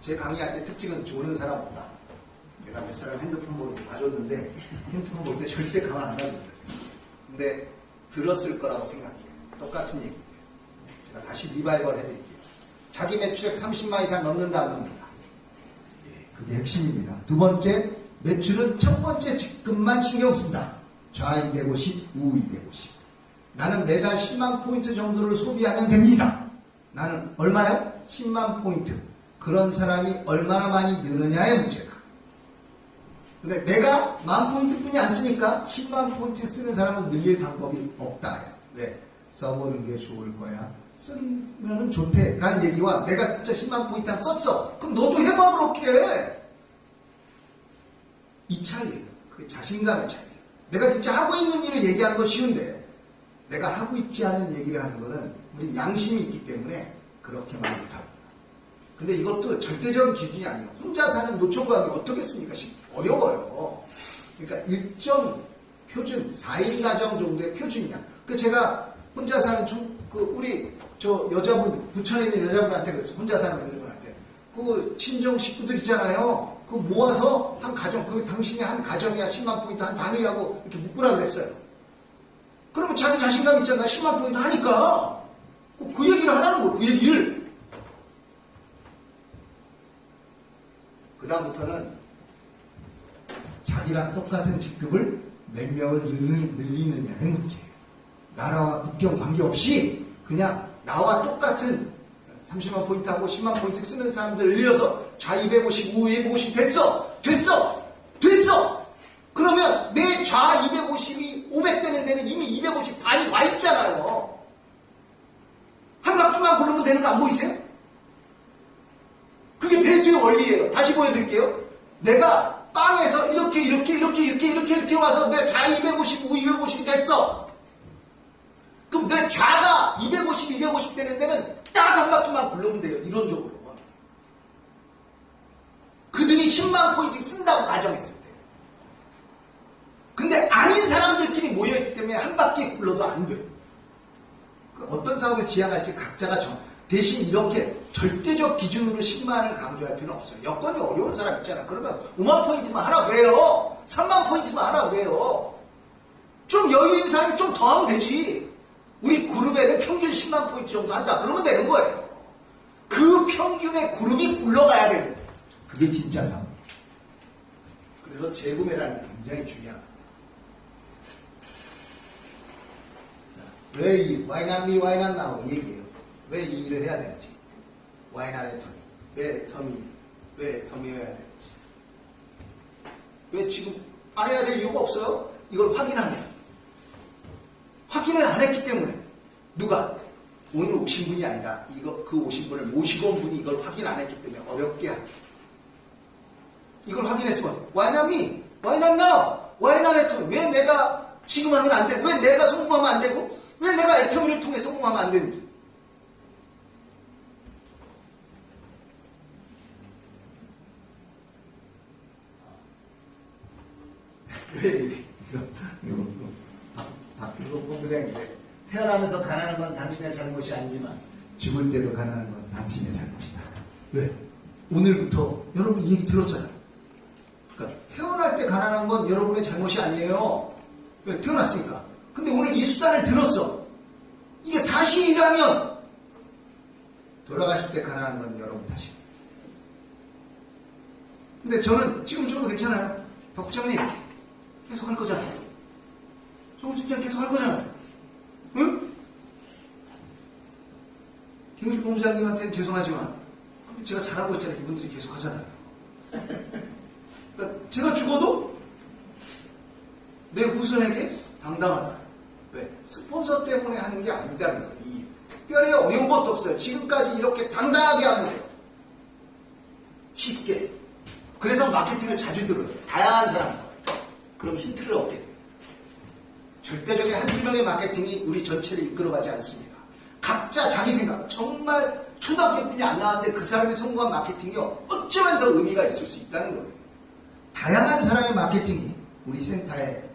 제 강의할 때 특징은 조는 사람 없다. 제가 몇 사람 핸드폰 보고 봐줬는데 핸드폰 볼 때 절대 가만 안 가거든요. 근데 들었을 거라고 생각해요. 똑같은 얘기. 제가 다시 리바이벌 해드릴게요. 자기 매출액 30만 이상 넘는다는 겁니다. 그게 핵심입니다. 두 번째, 매출은 첫 번째 직급만 신경 쓴다. 좌 250, 우 250. 나는 매달 10만 포인트 정도를 소비하면 됩니다. 나는 얼마요? 10만 포인트. 그런 사람이 얼마나 많이 느느냐의 문제다. 근데 내가 10,000포인트뿐이 안 쓰니까 10만 포인트 쓰는 사람은 늘릴 방법이 없다. 왜? 써보는 게 좋을 거야. 쓰면은 좋대. 라는 얘기와 내가 진짜 10만 포인트 썼어. 그럼 너도 해봐, 그렇게. 이 차이예요. 그게 자신감의 차이예요. 내가 진짜 하고 있는 일을 얘기하는 건 쉬운데 내가 하고 있지 않은 얘기를 하는 거는 우리 양심이 있기 때문에 그렇게 말 못합니다. 근데 이것도 절대적인 기준이 아니에요. 혼자 사는 노총각이 어떻겠습니까? 어려워요. 그러니까 일정 표준, 4인 가정 정도의 표준이야. 그 제가 혼자 사는 우리 저 여자분, 부천에 있는 여자분한테 그랬어요. 혼자 사는 여자분한테. 그 친정 식구들 있잖아요. 그 모아서 한 가정, 그 당신이 한 가정이야 10만 포인트 한 단위라고 이렇게 묶으라 그랬어요. 그러면 자기 자신감 있잖아. 10만 포인트 하니까. 그 얘기를 하라는 거예요. 그 얘기를. 그 다음부터는 자기랑 똑같은 직급을 몇 명을 늘리느냐의 문제예요. 나라와 국경 관계없이 그냥 나와 똑같은 30만 포인트하고 10만 포인트 쓰는 사람들을 늘려서 좌 250, 우 250 됐어! 그러면 내 좌 250이 500 되는 데는 이미 250 반이 와 있잖아요. 한 바퀴만 고르면 되는 거 안 보이세요? 그게 배수의 원리예요. 다시 보여드릴게요. 내가 빵에서 이렇게 와서 내 좌 250, 우 250이 됐어. 그럼 내 좌가 250 되는 데는 딱 한 바퀴만 굴르면 돼요. 이론적으로. 그들이 10만 포인트 쓴다고 가정했을 때. 근데 아닌 사람들끼리 모여있기 때문에 한 바퀴 굴러도 안 돼요. 어떤 싸움을 지향할지 각자가 대신 이렇게 절대적 기준으로 10만을 강조할 필요는 없어요. 여건이 어려운 사람 있잖아. 그러면 5만 포인트만 하라 그래요. 3만 포인트만 하라 그래요. 좀 여유 있는 사람이 좀 더 하면 되지. 우리 그룹에는 평균 10만 포인트 정도 한다. 그러면 되는 거예요. 그 평균의 그룹이 굴러가야 되는 거예요. 그게 진짜 싸움. 그래서 재구매라는 게 굉장히 중요합니다. 왜 why not me, why not now? 이 얘기예요. 왜 이 일을 해야 되는지. why not 애터미? 왜 터미? 왜 터미여야 되는지. 왜 지금 안 해야 될 이유가 없어요? 이걸 확인하면. 확인을 안 했기 때문에 누가 오늘 오신 분이 아니라 그 오신 분을 모시고 온 분이 이걸 확인 안 했기 때문에 어렵게 합니다. 이걸 확인했으면 why not me? why not now? why not 애터미? 왜 내가 지금 하면 안 되고 왜 내가 성공하면 안 되고 왜 내가 애터미를 통해 성공하면 안 되는지. 왜 이거 본부장인데 태어나면서 가난한 건 당신의 잘못이 아니지만 죽을 때도 가난한 건 당신의 잘못이다. 왜? 오늘부터 여러분 이 얘기 들었잖아요. 그러니까 태어날 때 가난한 건 여러분의 잘못이 아니에요. 왜? 태어났으니까. 근데 오늘 이 수단을 들었어. 이게 사실이라면 돌아가실 때 가난한 건 여러분 탓이에요. 근데 저는 지금 죽어도 괜찮아요. 덕장님 계속 할 거잖아요. 정수장 계속 할 거잖아요. 응? 김우식 본부장님한테는 죄송하지만 근데 제가 잘하고 있잖아요. 이분들이 계속 하잖아요. 그러니까 제가 죽어도 내 후손에게 당당하다. 왜? 스폰서 때문에 하는 게 아니다는 거예요. 이 특별히 어려운 것도 없어요. 지금까지 이렇게 당당하게 하는 거예요. 쉽게. 그래서 마케팅을 자주 들어요. 다양한 사람인 거예요. 그럼 힌트를 얻게 돼요. 절대적인 한두 명의 마케팅이 우리 전체를 이끌어가지 않습니다. 각자 자기 생각, 정말 초등학교뿐이 안 나왔는데 그 사람이 성공한 마케팅이 어쩌면 더 의미가 있을 수 있다는 거예요. 다양한 사람의 마케팅이 우리 센터에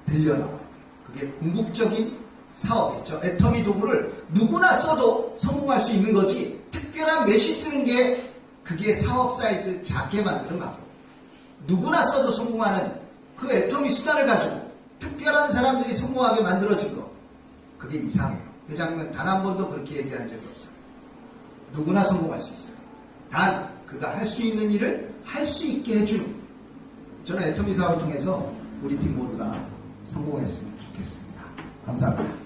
들려나와요. 그게 궁극적인 사업이죠. 애터미 도구를 누구나 써도 성공할 수 있는 거지 특별한 메시 쓰는 게 그게 사업 사이즈를 작게 만드는 방법. 누구나 써도 성공하는 그 애터미 수단을 가지고 특별한 사람들이 성공하게 만들어진 거. 그게 이상해요. 회장님은 단 한 번도 그렇게 얘기한 적이 없어요. 누구나 성공할 수 있어요. 단 그가 할 수 있는 일을 할 수 있게 해주는. 저는 애터미 사업을 통해서 우리 팀 모두가 성공했으면 좋겠습니다. 감사합니다.